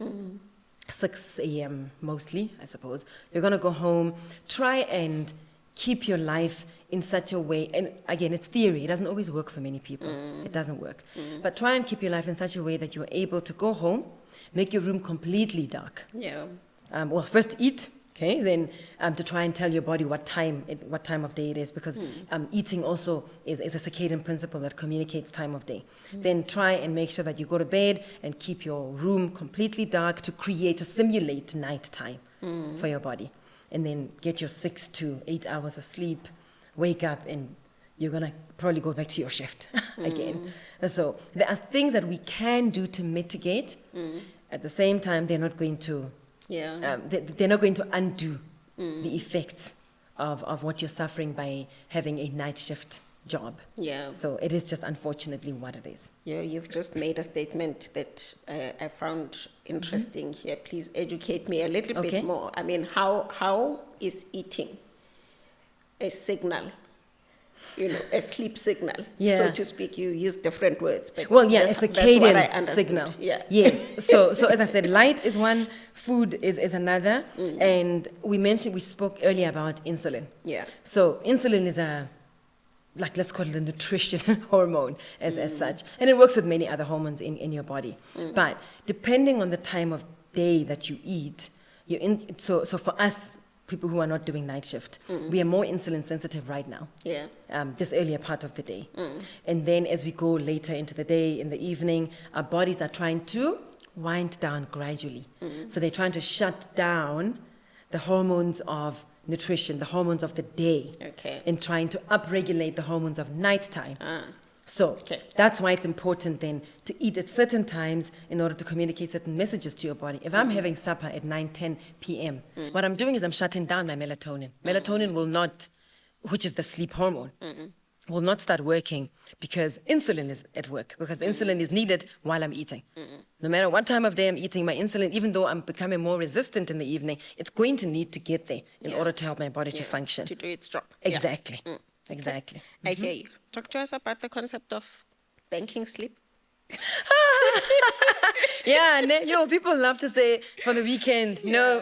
6 a.m. mostly, I suppose, you're going to go home, try and keep your life in such a way, and again, it's theory, it doesn't always work for many people, it doesn't work, but try and keep your life in such a way that you're able to go home, make your room completely dark. Yeah. Well, first eat, okay, then to try and tell your body what time of day it is, because eating also is a circadian principle that communicates time of day. Then try and make sure that you go to bed and keep your room completely dark to simulate nighttime for your body. And then get your 6 to 8 hours of sleep, wake up, and you're going to probably go back to your shift again. And so there are things that we can do to mitigate. At the same time, they're not going to they're not going to undo the effects of what you're suffering by having a night shift job. Yeah. So it is just unfortunately what it is. Yeah, you've just made a statement that I found interesting here. Please educate me a little bit more. I mean, how is eating a signal? A sleep signal, so to speak. You use different words, but well, yeah, a circadian signal. Yeah. Yes. So as I said, light is one, food is another, and we spoke earlier about insulin. Yeah. So insulin is let's call it a nutrition hormone as such, and it works with many other hormones in your body. But depending on the time of day that you eat, so for us, people who are not doing night shift, we are more insulin sensitive right now. Yeah. This earlier part of the day. And then as we go later into the day, in the evening, our bodies are trying to wind down gradually. So they're trying to shut down the hormones of nutrition, the hormones of the day, and trying to upregulate the hormones of nighttime. So that's why it's important then to eat at certain times in order to communicate certain messages to your body. If I'm having supper at 9-10 p.m., what I'm doing is I'm shutting down my melatonin. Melatonin will not, which is the sleep hormone, will not start working because insulin is at work, because insulin is needed while I'm eating. No matter what time of day I'm eating, my insulin, even though I'm becoming more resistant in the evening, it's going to need to get there in order to help my body to function. To do its job. Exactly. Exactly. I hear you. Talk to us about the concept of banking sleep. People love to say for the weekend, no,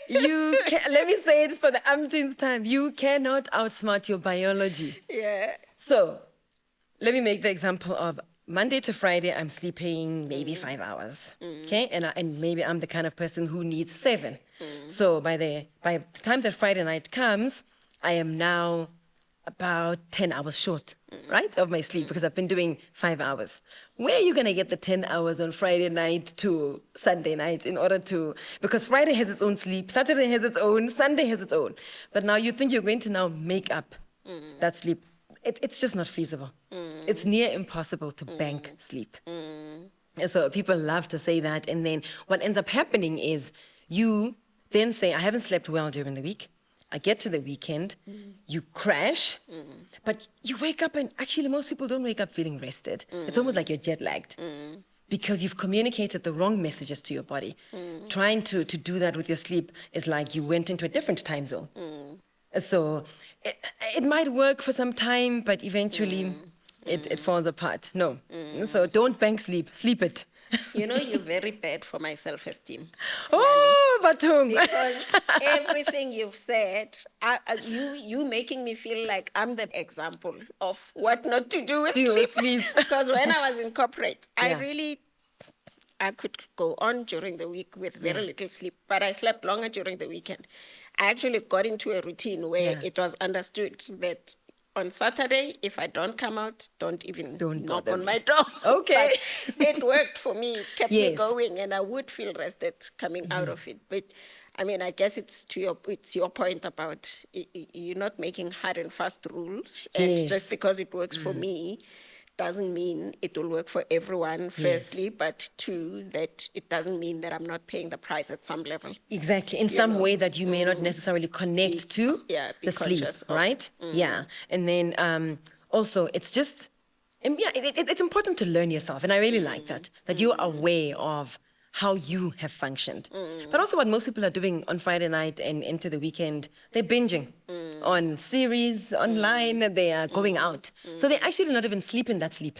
you can't. Let me say it for the umpteenth time. You cannot outsmart your biology. Yeah. So, let me make the example of Monday to Friday, I'm sleeping maybe 5 hours, okay? And maybe I'm the kind of person who needs 7. So by the time that Friday night comes, I am now about 10 hours short, right, of my sleep, because I've been doing 5 hours. Where are you going to get the 10 hours on Friday night to Sunday night because Friday has its own sleep, Saturday has its own, Sunday has its own. But now you think you're going to now make up that sleep. It's just not feasible. It's near impossible to bank sleep. And so people love to say that, and then what ends up happening is you then say, I haven't slept well during the week. I get to the weekend, you crash, but you wake up, and actually most people don't wake up feeling rested. It's almost like you're jet lagged because you've communicated the wrong messages to your body. Trying to do that with your sleep is like you went into a different time zone. So it might work for some time, but eventually it falls apart. No. So don't bank sleep. Sleep it. You're very bad for my self-esteem. Oh, Batung. Because everything you've said, you making me feel like I'm the example of what not to do with sleep. Because when I was in corporate, I really I could go on during the week with very little sleep, but I slept longer during the weekend. I actually got into a routine where Yeah. it was understood that on Saturday, if I don't come out, don't even Don't knock bother on me. my door. Okay. But it worked for me. It kept me Yes. going, and I would feel rested coming out of it. But I mean, I guess it's your point about you're not making hard and fast rules, and Yes. just because it works for me doesn't mean it will work for everyone, firstly, but two, that it doesn't mean that I'm not paying the price at some level. Exactly. In some way that you may not necessarily connect to Be the sleep, conscious of. right? Yeah. And then also, it's just, and yeah, it's important to learn yourself. And I really like that you're aware of how you have functioned. But also what most people are doing on Friday night and into the weekend, they're binging on series, online, they are going out. So they actually not even sleep in that sleep,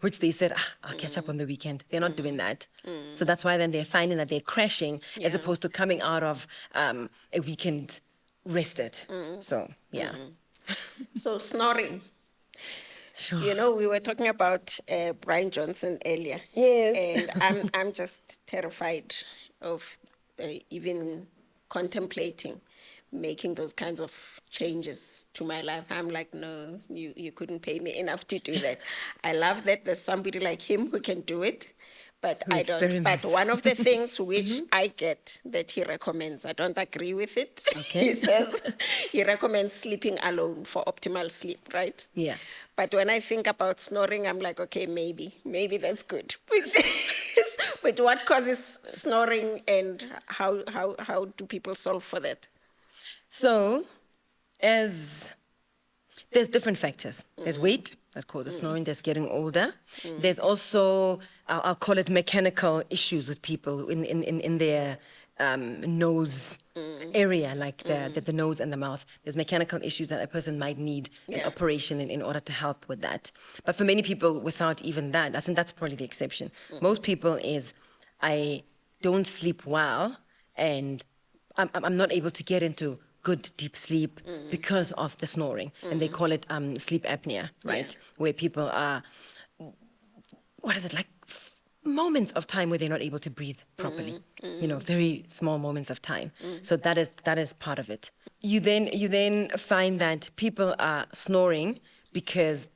which they said, I'll catch up on the weekend. They're not doing that. So that's why then they're finding that they're crashing as opposed to coming out of a weekend rested. So, yeah. So snoring. Sure. You know, we were talking about Brian Johnson earlier. Yes. And I'm just terrified of even contemplating making those kinds of changes to my life. I'm like, no, you couldn't pay me enough to do that. I love that there's somebody like him who can do it, but Who I don't. But experiments. one of the things which I get that he recommends, I don't agree with it. Okay. He says he recommends sleeping alone for optimal sleep, right? Yeah. But when I think about snoring, I'm like, okay, maybe that's good. But what causes snoring, and how do people solve for that? So, as there's different factors. There's weight that causes snoring. There's getting older. There's also, I'll call it mechanical issues with people in their nose area, like the nose and the mouth. There's mechanical issues that a person might need an operation in order to help with that. But for many people, without even that, I think that's probably the exception. Most people is, I don't sleep well, and I'm not able to get into good deep sleep because of the snoring, and they call it sleep apnea, right? Where people are, what is it, like moments of time where they're not able to breathe properly, you know, very small moments of time. So that is part of it. You then find that people are snoring because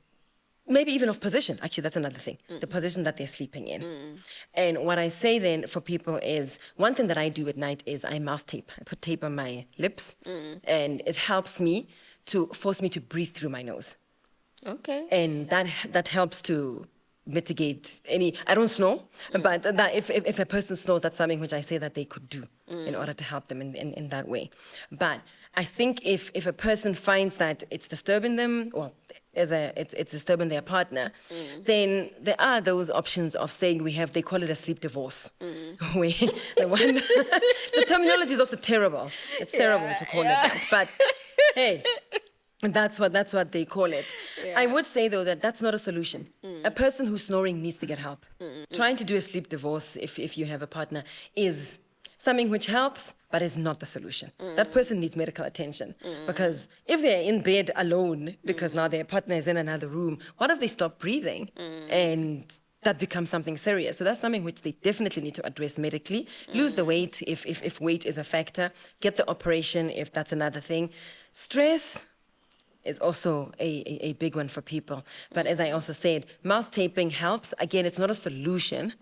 maybe even of position. Actually, that's another thing, the position that they're sleeping in. And what I say then for people is, one thing that I do at night is I mouth tape. I put tape on my lips, and it helps me to force me to breathe through my nose. Okay. And that helps to mitigate any, I don't snore, but that if a person snores, that's something which I say that they could do in order to help them in that way. But I think if a person finds that it's disturbing them, or it's disturbing their partner, then there are those options of saying they call it a sleep divorce. Where the terminology is also terrible. It's terrible to call it that. But hey, that's what they call it. I would say, though, that that's not a solution. A person who's snoring needs to get help. Trying to do a sleep divorce, if you have a partner, is something which helps, but is not the solution. That person needs medical attention. Because if they're in bed alone, because now their partner is in another room, what if they stop breathing? And that becomes something serious. So that's something which they definitely need to address medically. Lose the weight if weight is a factor. Get the operation if that's another thing. Stress is also a big one for people. But as I also said, mouth taping helps. Again, it's not a solution,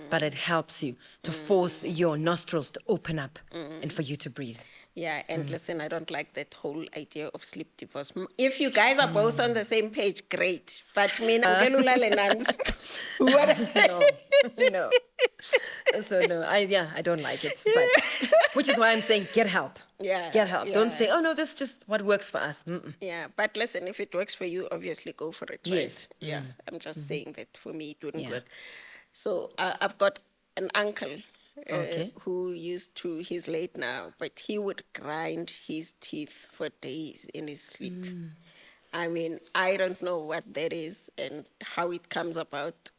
but it helps you to force your nostrils to open up and for you to breathe. Yeah, and listen, I don't like that whole idea of sleep divorce. If you guys are both on the same page, great. But me, No. So no, I don't like it. But which is why I'm saying get help. Yeah, Get help. yeah. Don't say, oh no, this is just what works for us. Yeah, but listen, if it works for you, obviously go for it, right? Yes. Yeah, I'm just saying that for me it wouldn't Yeah. work. So I've got an uncle Okay. who he's late now, but he would grind his teeth for days in his sleep. I mean, I don't know what that is and how it comes about.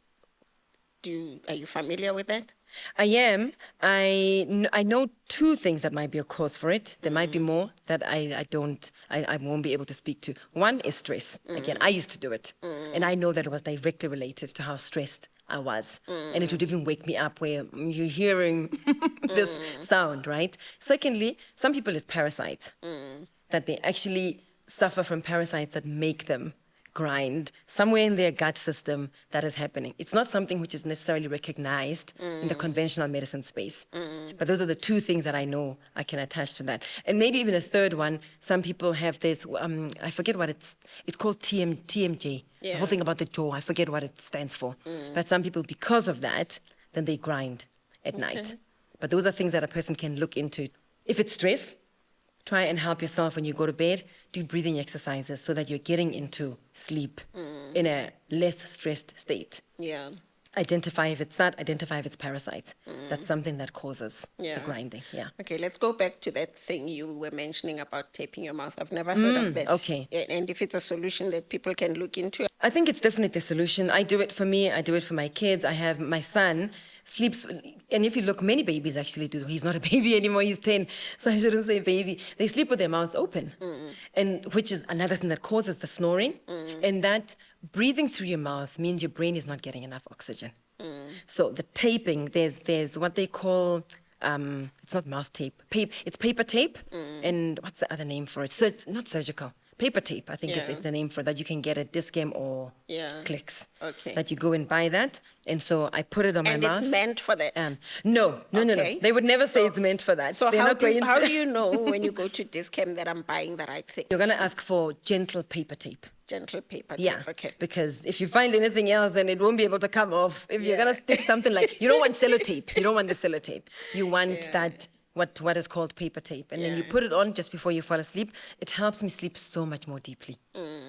Are you familiar with that? I am. I know two things that might be a cause for it. There might be more that I won't be able to speak to. One is stress. Again, I used to do it. And I know that it was directly related to how stressed I was. And it would even wake me up where you're hearing this sound, right? Secondly, some people it's parasites, that they actually suffer from parasites that make them grind somewhere in their gut system. That is happening. It's not something which is necessarily recognized in the conventional medicine space. But those are the two things that I know I can attach to that. And maybe even a third one, some people have this, I forget what it's called TMJ, the whole thing about the jaw, I forget what it stands for. But some people, because of that, then they grind at night. But those are things that a person can look into. If it's stress, try and help yourself when you go to bed. Do breathing exercises so that you're getting into sleep in a less stressed state. Yeah. Identify if it's that, identify if it's parasites. That's something that causes the grinding. Yeah. Okay, let's go back to that thing you were mentioning about taping your mouth. I've never heard of that. Okay. And if it's a solution that people can look into. I think it's definitely a solution. I do it for me. I do it for my kids. I have my son sleeps, and if you look, many babies actually do. He's not a baby anymore. He's 10, so I shouldn't say baby. They sleep with their mouths open, and which is another thing that causes the snoring. And that breathing through your mouth means your brain is not getting enough oxygen. So the taping, there's what they call. It's not mouth tape. It's paper tape, and what's the other name for it? Not surgical. Paper tape, I think it's the name for that. You can get at Discam or Clicks. Okay. That you go and buy that. And so I put it on my mouth. And it's meant for that? No. They would never say it's meant for that. So They're how not going how to. do you know when you go to Discam that I'm buying the right thing? You're going to ask for gentle paper tape. Gentle paper tape, Yeah, okay. because if you find anything else, then it won't be able to come off. If you're going to stick something like, you don't want sellotape. You don't want the sellotape. You want that, what is called paper tape. And then you put it on just before you fall asleep. It helps me sleep so much more deeply.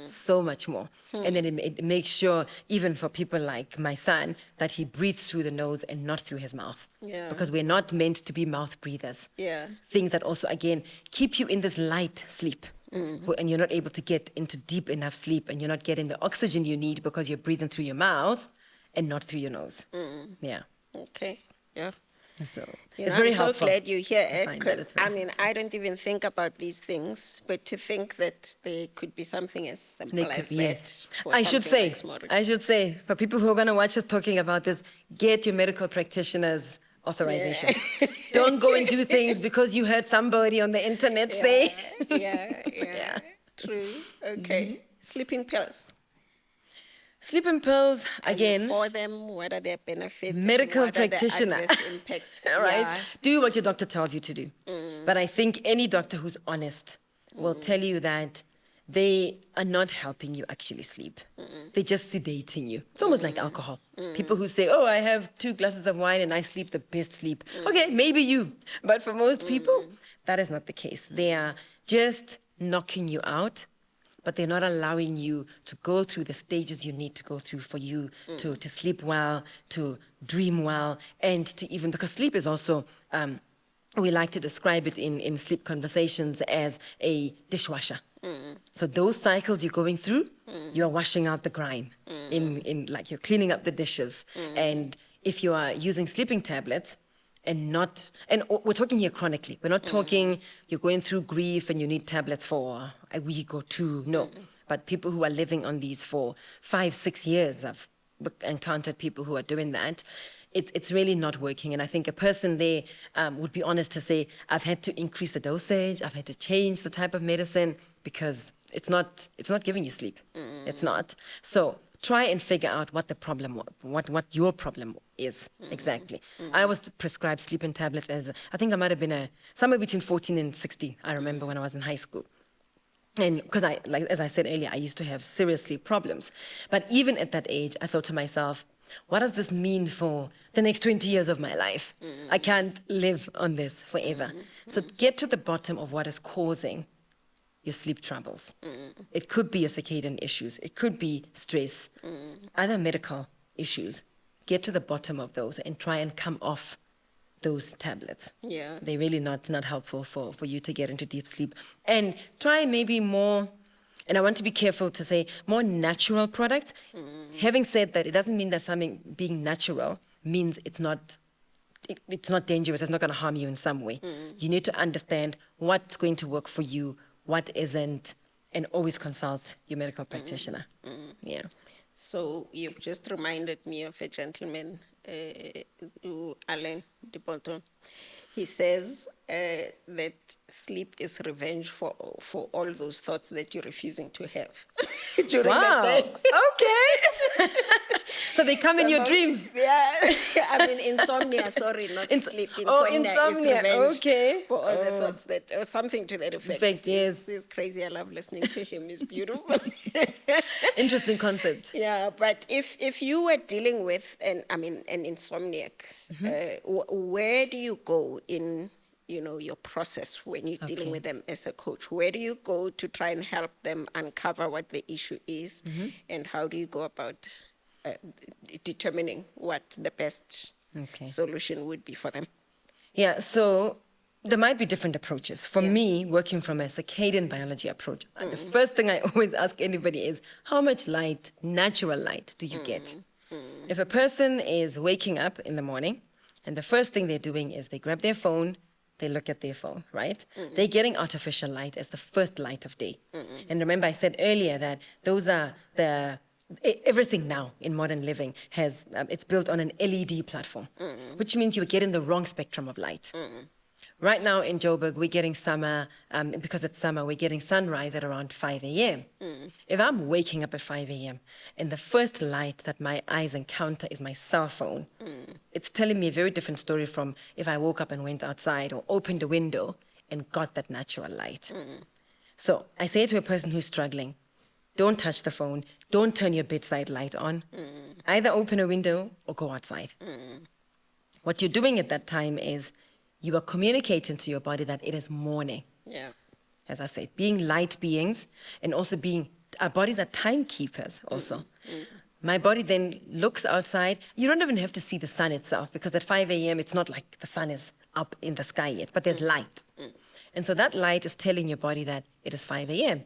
So much more. And then it makes sure, even for people like my son, that he breathes through the nose and not through his mouth. Yeah. Because we're not meant to be mouth breathers. Yeah. Things that also, again, keep you in this light sleep. And you're not able to get into deep enough sleep, and you're not getting the oxygen you need because you're breathing through your mouth and not through your nose. Yeah. Okay, yeah. So You it's know, very I'm so helpful. glad you're here, I find that because it's very I mean, I don't even think about these things, but to think that there could be something as simple They as could be, that. yes. for I should something say, like smoking. I should say, for people who are going to watch us talking about this, get your medical practitioner's authorization. Don't go and do things because you heard somebody on the internet say. Yeah. True. Okay. Sleeping pills. Sleeping pills, Are you again, for them? What are their benefits? medical What are the practitioner. adverse impacts? All right? Yeah. Do what your doctor tells you to do. But I think any doctor who's honest will tell you that they are not helping you actually sleep. They're just sedating you. It's almost like alcohol. People who say, oh, I have 2 glasses of wine and I sleep the best sleep. Okay, maybe you. But for most people, that is not the case. They are just knocking you out, but they're not allowing you to go through the stages you need to go through for you to sleep well, to dream well, and to even, because sleep is also, we like to describe it in sleep conversations as a dishwasher. So those cycles you're going through, you're washing out the grime, in like you're cleaning up the dishes. And if you are using sleeping tablets, and we're talking here chronically. We're not talking you're going through grief and you need tablets for a week or 2. No. But people who are living on these for 5, 6 years, I've encountered people who are doing that. It's really not working. And I think a person there would be honest to say, I've had to increase the dosage, I've had to change the type of medicine because it's not giving you sleep. It's not. So try and figure out what the problem, what your problem is exactly. I was prescribed sleeping tablets I think I might have been somewhere between 14 and 16. I remember when I was in high school. And because as I said earlier, I used to have serious sleep problems. But even at that age, I thought to myself, what does this mean for the next 20 years of my life? I can't live on this forever. So get to the bottom of what is causing your sleep troubles. It could be your circadian issues. It could be stress, other medical issues. Get to the bottom of those and try and come off those tablets. Yeah. They're really not helpful for you to get into deep sleep. And try maybe more, and I want to be careful to say, more natural products. Having said that, it doesn't mean that something being natural means it's not dangerous, it's not going to harm you in some way. You need to understand what's going to work for you, what isn't, and always consult your medical practitioner. Yeah. So you've just reminded me of a gentleman, Alain de Botton. He says that sleep is revenge for all those thoughts that you're refusing to have during the day. Okay. So they come in your dreams. Yeah. I mean, insomnia, sorry, not sleep. Insomnia is revenge Okay. for all the thoughts that, or something to that effect. Yes. He's crazy. I love listening to him. He's beautiful. Interesting concept. Yeah, but if you were dealing with an insomniac, where do you go in your process when you're dealing with them as a coach? Where do you go to try and help them uncover what the issue is, and how do you go about determining what the best solution would be for them? Yeah, so there might be different approaches. For me, working from a circadian biology approach, the first thing I always ask anybody is, how much light, natural light, do you get? If a person is waking up in the morning, and the first thing they're doing is they grab their phone, they look at their phone, right? They're getting artificial light as the first light of day. And remember, I said earlier that those are everything now in modern living has, it's built on an LED platform, which means you're getting the wrong spectrum of light. Right now in Joburg, we're getting summer, because it's summer, we're getting sunrise at around 5 a.m. If I'm waking up at 5 a.m. and the first light that my eyes encounter is my cell phone, it's telling me a very different story from if I woke up and went outside or opened a window and got that natural light. So I say to a person who's struggling, don't touch the phone, don't turn your bedside light on. Either open a window or go outside. What you're doing at that time is you are communicating to your body that it is morning. Yeah. As I said, being light beings and also our bodies are timekeepers also. My body then looks outside. You don't even have to see the sun itself because at 5 a.m. it's not like the sun is up in the sky yet, but there's light. And so that light is telling your body that it is 5 a.m.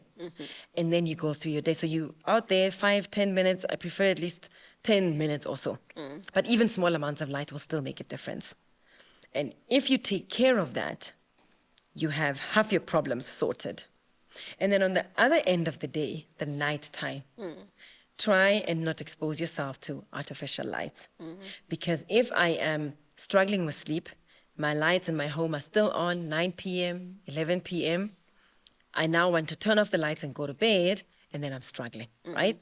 And then you go through your day. So you out there 5-10 minutes. I prefer at least 10 minutes or so. But even small amounts of light will still make a difference. And if you take care of that, you have half your problems sorted. And then on the other end of the day, the night time, try and not expose yourself to artificial lights. Because if I am struggling with sleep, my lights in my home are still on 9 p.m., 11 p.m. I now want to turn off the lights and go to bed, and then I'm struggling, right?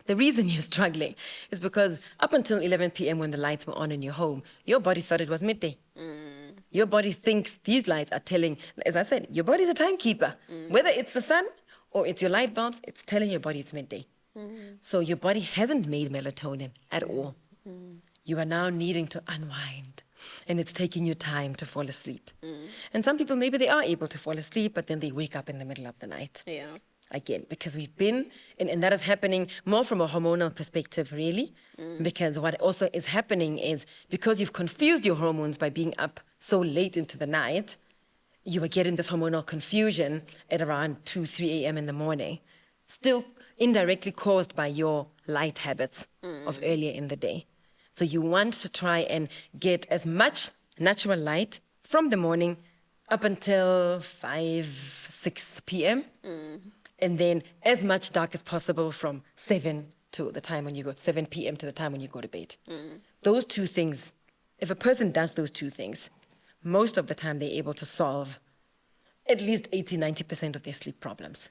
The reason you're struggling is because up until 11 p.m. when the lights were on in your home, your body thought it was midday. Your body thinks these lights are telling, as I said, your body's a timekeeper. Whether it's the sun or it's your light bulbs, it's telling your body it's midday. So your body hasn't made melatonin at all. You are now needing to unwind. And it's taking you time to fall asleep. And some people, maybe they are able to fall asleep, but then they wake up in the middle of the night. Yeah. Again, because we've been, and that is happening more from a hormonal perspective, really. Because what also is happening is because you've confused your hormones by being up so late into the night, you are getting this hormonal confusion at around 2-3 a.m. in the morning, still indirectly caused by your light habits of earlier in the day. So you want to try and get as much natural light from the morning up until 5-6 p.m. And then as much dark as possible from 7 to the time when you go, 7 p.m. to the time when you go to bed. Those two things, if a person does those two things, most of the time they're able to solve at least 80-90% of their sleep problems.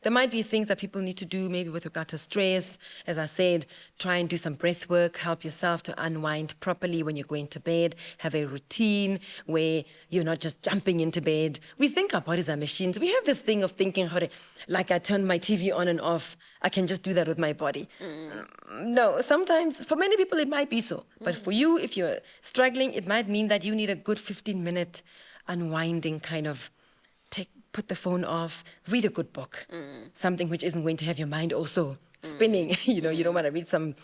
There might be things that people need to do, maybe with regard to stress. As I said, try and do some breath work, help yourself to unwind properly when you're going to bed. Have a routine where you're not just jumping into bed. We think our bodies are machines. We have this thing of thinking, like I turn my TV on and off, I can just do that with my body. No, sometimes, for many people, it might be so. But for you, if you're struggling, it might mean that you need a good 15-minute unwinding kind of put the phone off, read a good book, something which isn't going to have your mind also spinning. You don't want to read some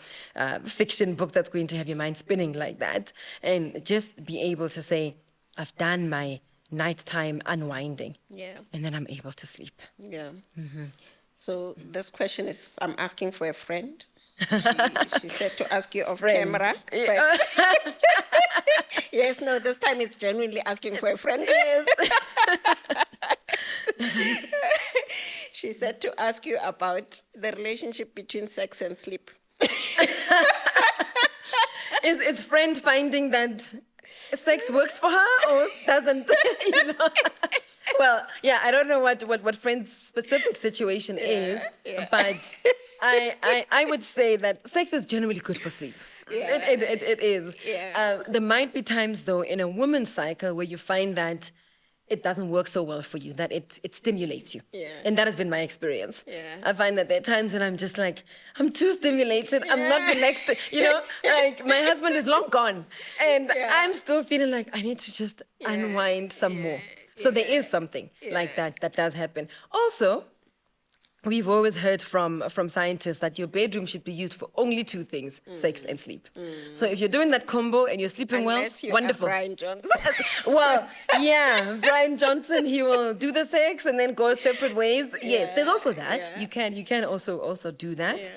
fiction book that's going to have your mind spinning like that. And just be able to say, I've done my nighttime unwinding. Yeah. And then I'm able to sleep. Yeah. So this question is, I'm asking for a friend. She said to ask you off camera. Yeah. Yes, no, this time it's genuinely asking for a friend. Yes. She said to ask you about the relationship between sex and sleep. Is friend finding that sex works for her or doesn't? you know? Well, yeah, I don't know what friend's specific situation is, but I would say that sex is generally good for sleep. It is. Yeah. There might be times, though, in a woman's cycle where you find that it doesn't work so well for you, that it stimulates you. Yeah. And that has been my experience. Yeah. I find that there are times when I'm just like, I'm too stimulated, I'm not relaxed. You know, like my husband is long gone. And I'm still feeling like I need to just unwind some more. So there is something like that does happen. Also, we've always heard from scientists that your bedroom should be used for only two things, sex and sleep. So if you're doing that combo and you're sleeping Unless well, you wonderful. are Brian Johnson. Well, yeah, Brian Johnson, he will do the sex and then go separate ways. Yes, there's also that. Yeah. You can also do that.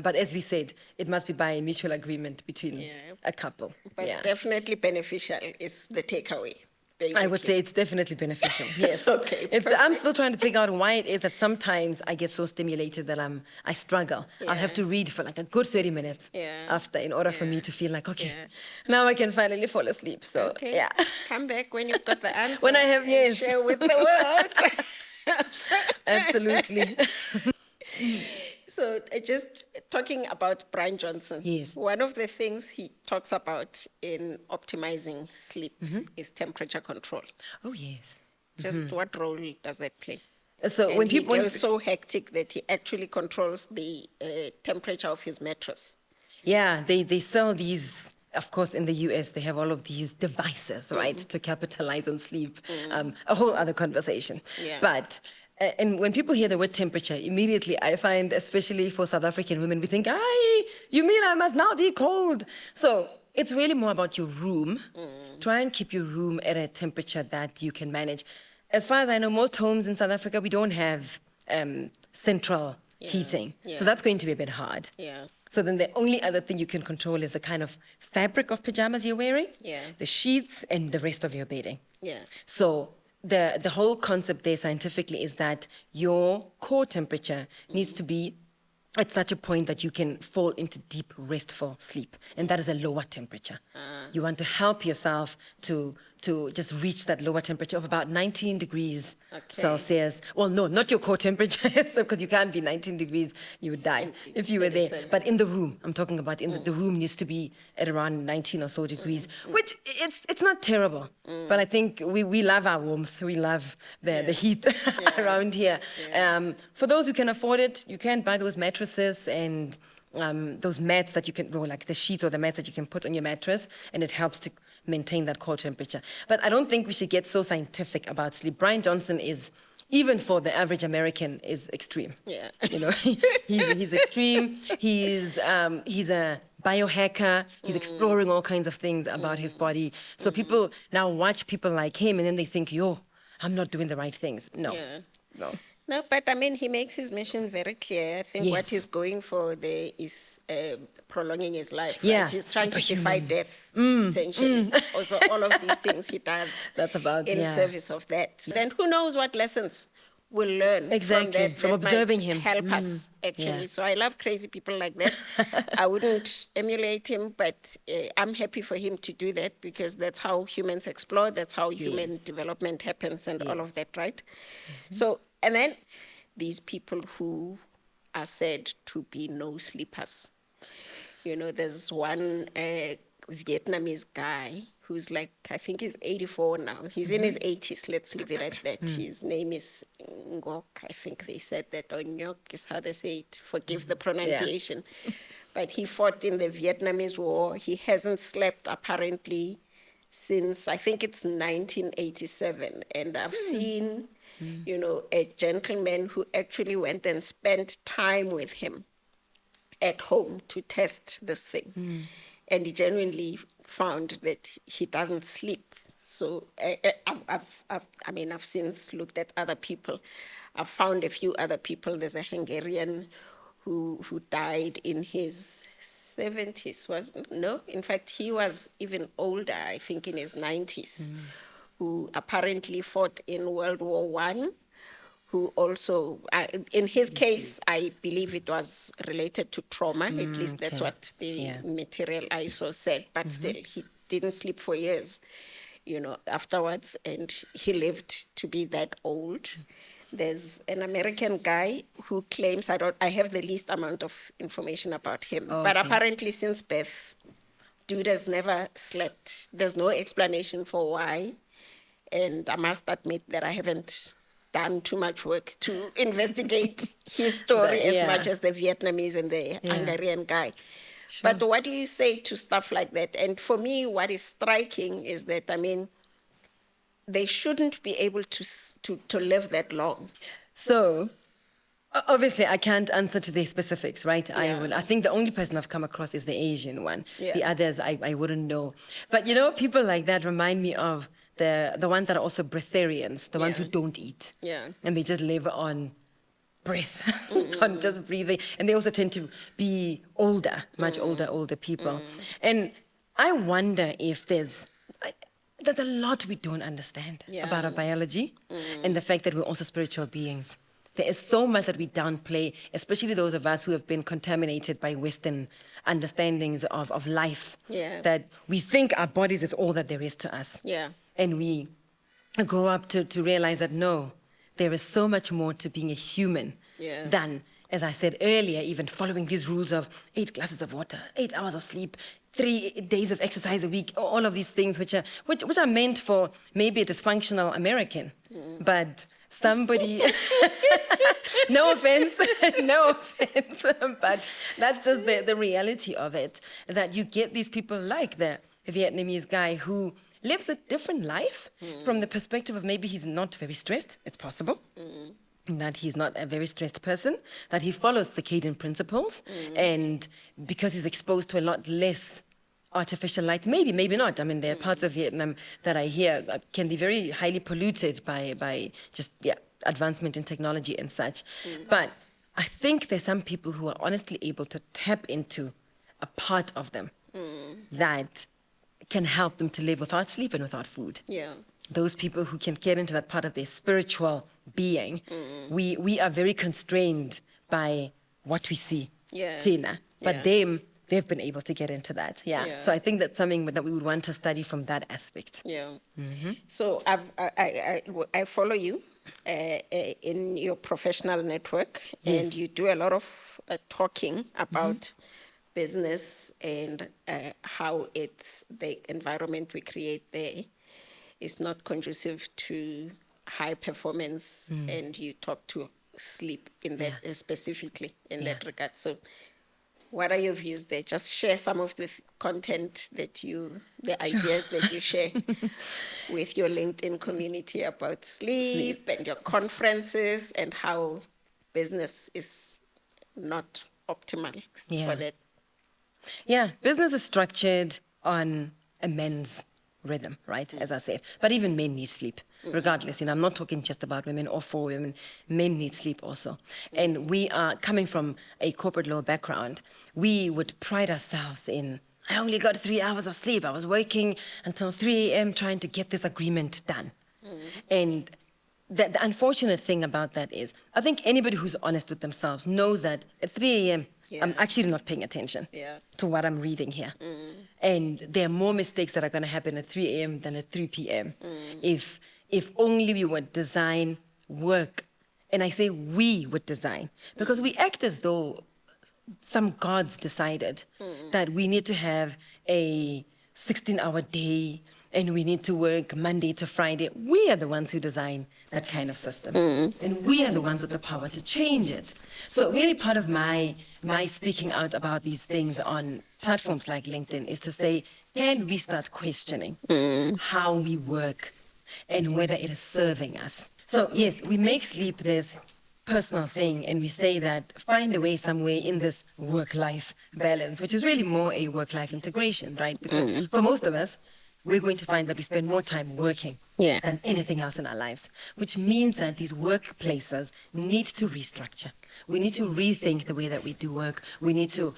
But as we said, it must be by mutual agreement between a couple. But definitely beneficial is the takeaway. Basically. I would say it's definitely beneficial. Yes. Okay. I'm still trying to figure out why it is that sometimes I get so stimulated that I struggle. I'll have to read for like a good 30 minutes after in order for me to feel like, okay, now I can finally fall asleep. So, yeah. Come back when you've got the answer. When I have, yes. Share with the world. Absolutely. So just talking about Brian Johnson. Yes. One of the things he talks about in optimizing sleep is temperature control. Oh, yes. Just what role does that play? So And when he people... goes so hectic that he actually controls the temperature of his mattress. Yeah, they sell these, of course, in the US, they have all of these devices, right, to capitalize on sleep. A whole other conversation. Yeah. But, and when people hear the word temperature, immediately I find, especially for South African women, we think, you mean I must now be cold? So it's really more about your room. Try and keep your room at a temperature that you can manage. As far as I know, most homes in South Africa, we don't have central heating. So that's going to be a bit hard. Yeah. So then the only other thing you can control is the kind of fabric of pajamas you're wearing, the sheets, and the rest of your bedding. Yeah. So the whole concept there scientifically is that your core temperature needs to be at such a point that you can fall into deep, restful sleep. And that is a lower temperature. You want to help yourself to just reach that lower temperature of about 19 degrees Celsius. Well, no, not your core temperature, because you can't be 19 degrees, you would die if you were there. But in the room, I'm talking about the room needs to be at around 19 or so degrees, which it's not terrible. But I think we love our warmth. We love the heat around here. For those who can afford it, you can buy those mattresses and those mats that you can, like the sheets or the mats that you can put on your mattress, and it helps to maintain that core temperature. But I don't think we should get so scientific about sleep. Brian Johnson is, even for the average American, is extreme. Yeah. You know, he's extreme. He's a biohacker. He's exploring all kinds of things about his body. So people now watch people like him, and then they think, yo, I'm not doing the right things. No. No, but I mean, he makes his mission very clear. I think what he's going for there is prolonging his life. Yeah, Right? He's trying to defy superhuman. death, essentially. Also, all of these things he does That's about, in service of that. Then who knows what lessons we'll learn Exactly, from that observing might him. help us, actually. Yeah. So I love crazy people like that. I wouldn't emulate him, but I'm happy for him to do that because that's how humans explore, that's how human development happens and all of that, right? So, and then these people who are said to be no sleepers. You know, there's one Vietnamese guy who's like, I think he's 84 now. He's in his 80s, let's leave it at that. His name is Ngok, I think they said that, or Nyok is how they say it. Forgive the pronunciation. But he fought in the Vietnamese War. He hasn't slept apparently since, I think it's 1987. And I've seen, you know, a gentleman who actually went and spent time with him at home to test this thing. And he genuinely found that he doesn't sleep. So I've since looked at other people. I've found a few other people. There's a Hungarian who died in his 70s. In fact, he was even older, I think in his 90s, who apparently fought in World War I, who also, in his case, I believe it was related to trauma. At least that's okay. what the Yeah. material I saw said. But still, he didn't sleep for years, afterwards, and he lived to be that old. There's an American guy who claims, I have the least amount of information about him, but Okay. apparently since birth, dude has never slept. There's no explanation for why. And I must admit that I haven't done too much work to investigate his story as yeah. much as the Vietnamese and the Yeah. Hungarian guy. Sure. But what do you say to stuff like that? And for me, what is striking is that, they shouldn't be able to live that long. So, obviously, I can't answer to the specifics, right? Yeah. I think the only person I've come across is the Asian one. Yeah. The others, I wouldn't know. But people like that remind me of the ones that are also breatharians, the ones who Yeah. don't eat. Yeah. And they just live on breath, on just breathing. And they also tend to be older, much older people. And I wonder if there's a lot we don't understand Yeah. about our biology and the fact that we're also spiritual beings. There is so much that we downplay, especially those of us who have been contaminated by Western understandings of life, Yeah. that we think our bodies is all that there is to us. Yeah. And we grow up to realize that no, there is so much more to being a human Yeah. than, as I said earlier, even following these rules of 8 glasses of water, 8 hours of sleep, 3 days of exercise a week, all of these things which are meant for maybe a dysfunctional American. But somebody, no offense, but that's just the reality of it, that you get these people like the Vietnamese guy who lives a different life from the perspective of maybe he's not very stressed. It's possible. That he's not a very stressed person, that he follows circadian principles, and because he's exposed to a lot less artificial light, maybe not. There are parts of Vietnam that I hear can be very highly polluted by just advancement in technology and such. But I think there's some people who are honestly able to tap into a part of them that can help them to live without sleep and without food. Yeah. Those people who can get into that part of their spiritual being, we are very constrained by what we see, Yeah. Tina. But Yeah. they've been able to get into that. Yeah. Yeah. So I think that's something that we would want to study from that aspect. Yeah. So I follow you in your professional network, and you do a lot of talking about business and how the environment we create there is not conducive to high performance, and you talk to sleep in that specifically in that regard. So what are your views there? Just share some of the content the ideas that you share with your LinkedIn community about sleep and your conferences, and how business is not optimal for that. Yeah, business is structured on a men's rhythm, right? As I said. But even men need sleep, regardless. I'm not talking just about women or for women. Men need sleep also. And we are coming from a corporate law background. We would pride ourselves in, I only got 3 hours of sleep. I was working until 3 a.m. trying to get this agreement done. And the unfortunate thing about that is, I think anybody who's honest with themselves knows that at 3 a.m., I'm actually not paying attention to what I'm reading here. And there are more mistakes that are going to happen at 3 a.m. than at 3 p.m. If only we would design work, and I say we would design, because we act as though some gods decided that we need to have a 16-hour day and we need to work Monday to Friday. We are the ones who design that kind of system. And we are the ones with the power to change it. So really part of my speaking out about these things on platforms like LinkedIn is to say, can we start questioning how we work and whether it is serving us? So yes, we make sleep this personal thing, and we say that find a way somewhere in this work-life balance, which is really more a work-life integration, right? Because for most of us, we're going to find that we spend more time working than anything else in our lives, which means that these workplaces need to restructure. We need to rethink the way that we do work. We need to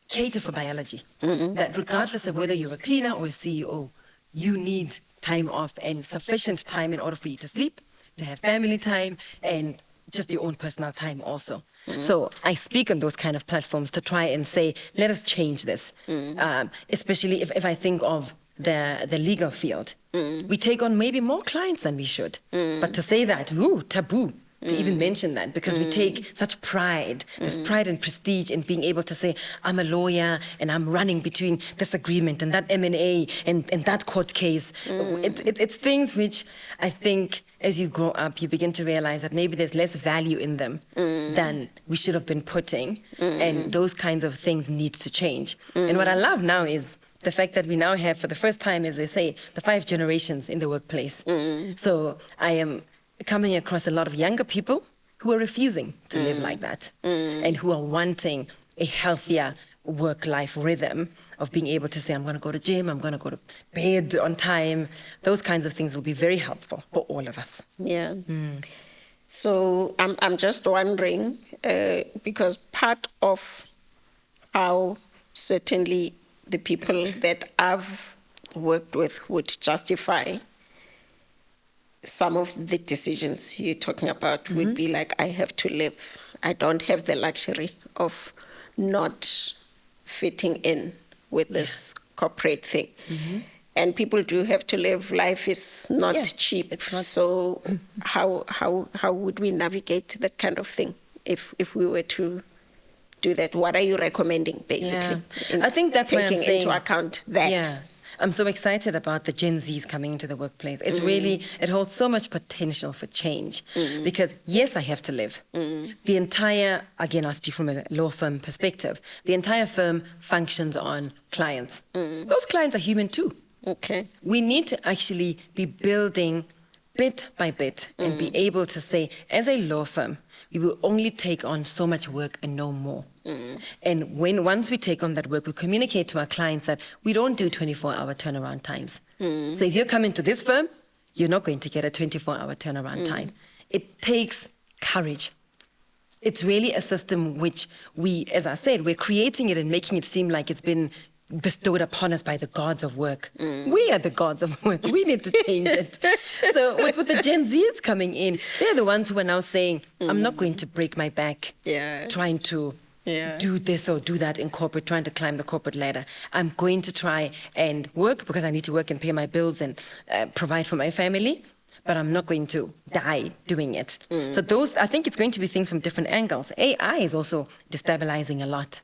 cater for biology, that regardless of whether you're a cleaner or a CEO, you need time off and sufficient time in order for you to sleep, to have family time, and just your own personal time also. So I speak on those kind of platforms to try and say, let us change this. Especially if I think of the legal field. We take on maybe more clients than we should. But to say that, taboo. To even mention that, because we take such pride, there's pride and prestige in being able to say, I'm a lawyer and I'm running between this agreement and that M&A and that court case. It's things which I think as you grow up, you begin to realize that maybe there's less value in them than we should have been putting. And those kinds of things need to change. And what I love now is the fact that we now have, for the first time, as they say, the 5 generations in the workplace. So I am coming across a lot of younger people who are refusing to live like that and who are wanting a healthier work-life rhythm of being able to say, I'm going to go to gym, I'm going to go to bed on time. Those kinds of things will be very helpful for all of us. Yeah. So I'm just wondering, because part of how certainly the people that I've worked with would justify some of the decisions you're talking about would be like, I have to live. I don't have the luxury of not fitting in with this corporate thing. And people do have to live. Life is not cheap. It's not. So how would we navigate that kind of thing if we were to do that? What are you recommending, basically? I think that's why I'm taking saying, into account that. Yeah. I'm so excited about the Gen Zs coming into the workplace. It's really, it holds so much potential for change because yes, I have to live. The entire, again, I'll speak from a law firm perspective, the entire firm functions on clients. Those clients are human too. Okay. We need to actually be building bit by bit and be able to say, as a law firm, we will only take on so much work and no more. And once we take on that work, we communicate to our clients that we don't do 24-hour turnaround times. So if you're coming to this firm, you're not going to get a 24-hour turnaround time. It takes courage. It's really a system which we, as I said, we're creating it and making it seem like it's been bestowed upon us by the gods of work. We are the gods of work. We need to change it. So with the Gen Zs coming in, they're the ones who are now saying, I'm not going to break my back trying to do this or do that in corporate, trying to climb the corporate ladder. I'm going to try and work because I need to work and pay my bills and provide for my family, but I'm not going to die doing it. So those, I think it's going to be things from different angles. AI is also destabilizing a lot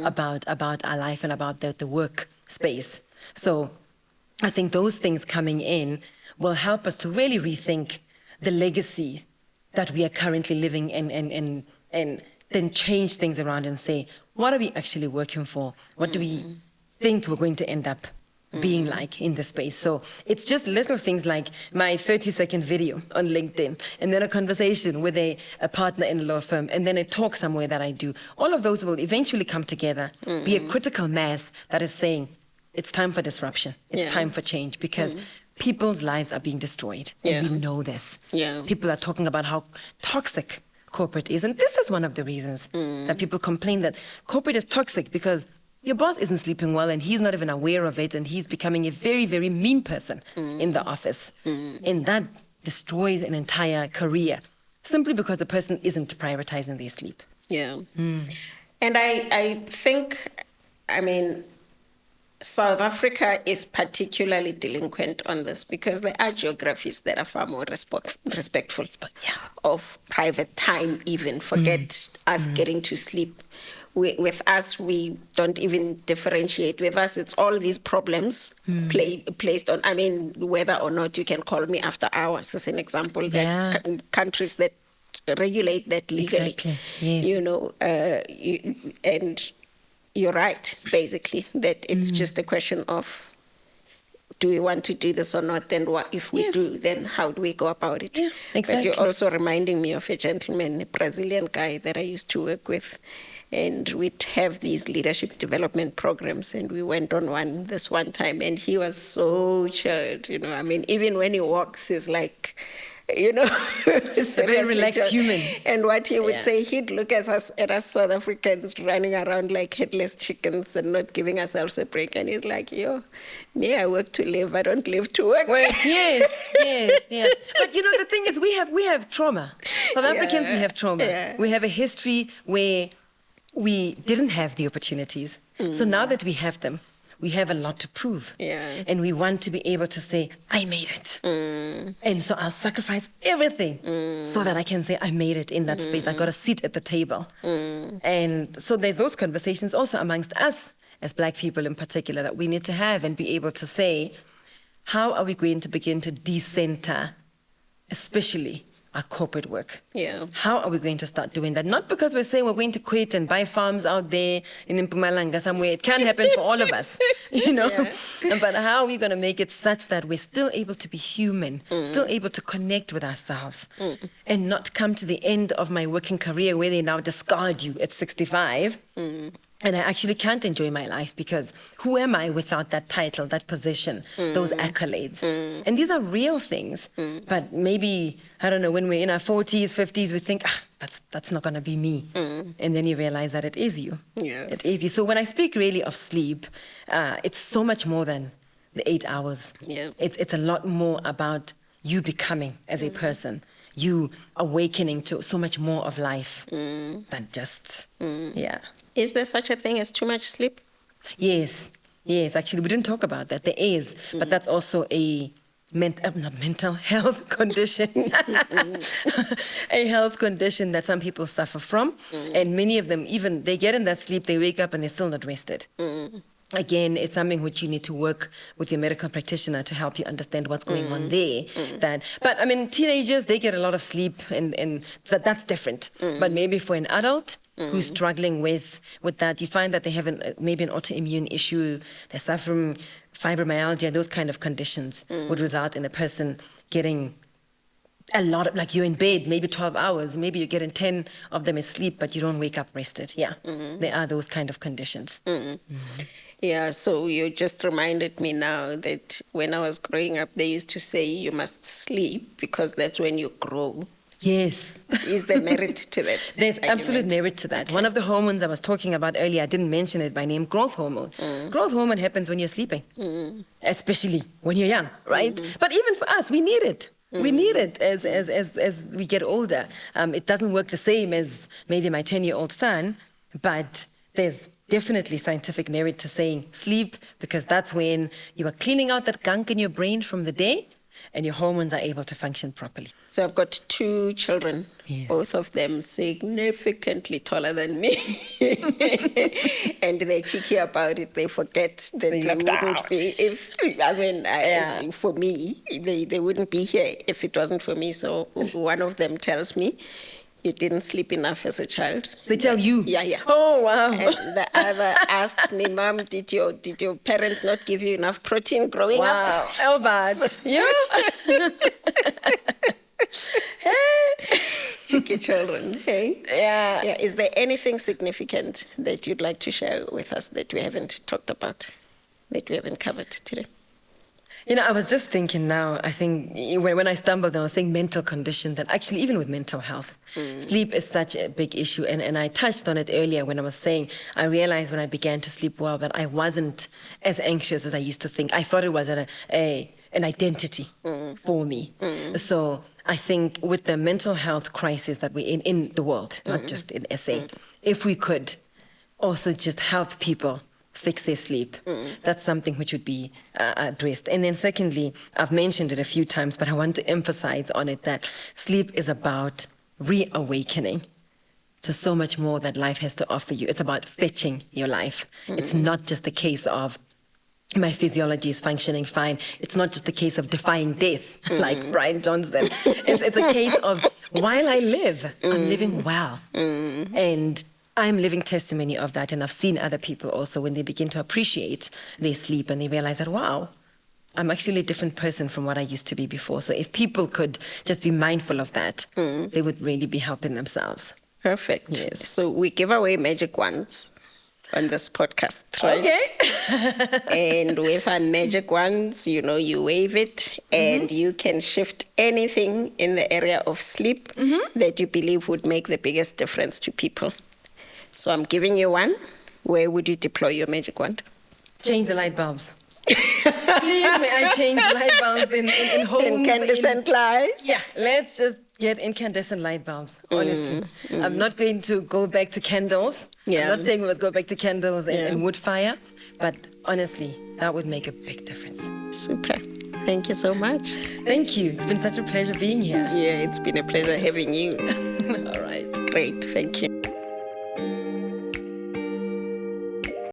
about our life and about the work space. So I think those things coming in will help us to really rethink the legacy that we are currently living and then change things around and say, what are we actually working for? What do we think we're going to end up being like in the space? So it's just little things like my 30-second video on LinkedIn, and then a conversation with a partner in a law firm, and then a talk somewhere that I do. All of those will eventually come together, be a critical mass that is saying, it's time for disruption. It's time for change, because people's lives are being destroyed, and we know this. People are talking about how toxic corporate is, and this is one of the reasons that people complain that corporate is toxic, because your boss isn't sleeping well and he's not even aware of it, and he's becoming a very, very mean person in the office. And that destroys an entire career simply because the person isn't prioritizing their sleep. And I think, I mean, South Africa is particularly delinquent on this because there are geographies that are far more respectful of private time even. Forget us getting to sleep. With us, we don't even differentiate. With us, it's all these problems placed on, I mean, whether or not you can call me after hours, as an example. That countries that regulate that legally, you know, and you're right, basically, that it's just a question of, do we want to do this or not? Then what if we do, then how do we go about it? But you're also reminding me of a gentleman, a Brazilian guy that I used to work with. And we'd have these leadership development programs, and we went on this one time, and he was so chilled, you know. I mean, even when he walks, he's like, you know, A very relaxed human. And what he would Yeah. say, he'd look at us South Africans running around like headless chickens and not giving ourselves a break. And he's like, yo, me, I work to live. I don't live to work. Well, yes. But you know, the thing is, we have trauma. South Africans, we have trauma. Yeah. We have a history where we didn't have the opportunities. So now that we have them, we have a lot to prove. Yeah. And we want to be able to say, I made it. And so I'll sacrifice everything so that I can say I made it in that space. I got a seat at the table. And so there's those conversations also amongst us as Black people in particular that we need to have and be able to say, how are we going to begin to decenter, especially our corporate work? Yeah. How are we going to start doing that? Not because we're saying we're going to quit and buy farms out there in Mpumalanga somewhere. It can happen for all of us, you know. Yeah. But how are we going to make it such that we're still able to be human, still able to connect with ourselves, and not come to the end of my working career where they now discard you at 65. And I actually can't enjoy my life because who am I without that title, that position, those accolades? And these are real things. But maybe, I don't know, when we're in our 40s, 50s, we think, that's not going to be me. And then you realize that it is you. Yeah. It is you. So when I speak really of sleep, it's so much more than the 8 hours. Yeah. It's a lot more about you becoming as a person, you awakening to so much more of life than just, yeah. Is there such a thing as too much sleep? Yes, actually, we didn't talk about that. There is, but that's also a not mental health condition, a health condition that some people suffer from. And many of them, even they get in that sleep, they wake up and they're still not rested. Again, it's something which you need to work with your medical practitioner to help you understand what's going on there. But I mean, teenagers, they get a lot of sleep and that's different. But maybe for an adult who's struggling with that, you find that they have maybe an autoimmune issue, they're suffering fibromyalgia, those kind of conditions would result in a person getting a lot of, like you're in bed, maybe 12 hours, maybe you're getting 10 of them asleep, but you don't wake up rested. Yeah, there are those kind of conditions. Yeah, so you just reminded me now that when I was growing up, they used to say you must sleep because that's when you grow. Yes. Is there merit to that? There's argument? absolute merit to that. Okay. One of the hormones I was talking about earlier, I didn't mention it by name, growth hormone. Growth hormone happens when you're sleeping, especially when you're young, right? But even for us, we need it. We need it as we get older. It doesn't work the same as maybe my 10-year-old son, but there's definitely scientific merit to saying sleep, because that's when you are cleaning out that gunk in your brain from the day and your hormones are able to function properly. So I've got 2 children, Yes. both of them significantly taller than me. And they're cheeky about it. They forget that they looked wouldn't out. be, for me, they wouldn't be here if it wasn't for me. So one of them tells me, you didn't sleep enough as a child. They tell you? Yeah. Oh, wow. And the other asks me, Mom, did your parents not give you enough protein growing up? Wow. Oh, bad. Yeah. Cheeky children, hey? Yeah. Yeah. Is there anything significant that you'd like to share with us that we haven't talked about, that we haven't covered today? You know, I was just thinking now, I think when I stumbled, I was saying mental condition, that actually even with mental health, sleep is such a big issue. And I touched on it earlier when I was saying, I realized when I began to sleep well that I wasn't as anxious as I used to think. I thought it was an identity for me. So I think with the mental health crisis that we're in the world, not just in SA, if we could also just help people fix their sleep. That's something which would be addressed. And then secondly, I've mentioned it a few times, but I want to emphasize on it that sleep is about reawakening to so much more that life has to offer you. It's about fetching your life. It's not just a case of my physiology is functioning fine. It's not just a case of defying death, like Brian Johnson. It's a case of while I live, I'm living well. And I'm living testimony of that, and I've seen other people also when they begin to appreciate their sleep and they realize that, wow, I'm actually a different person from what I used to be before. So if people could just be mindful of that, they would really be helping themselves. Perfect. Yes. So we give away magic wands. on this podcast, right? Okay. And with our magic wands, you wave it and you can shift anything in the area of sleep that you believe would make the biggest difference to people. So I'm giving you one. Where would you deploy your magic wand? Change the light bulbs. Please, may I change light bulbs in homes? Incandescent light? Yeah, let's just get incandescent light bulbs, honestly. I'm not going to go back to candles. Yeah. I'm not saying we must go back to candles and wood fire, but honestly, that would make a big difference. Super. Thank you so much. Thank you. It's been such a pleasure being here. Yeah, it's been a pleasure having you. All right. Great. Thank you.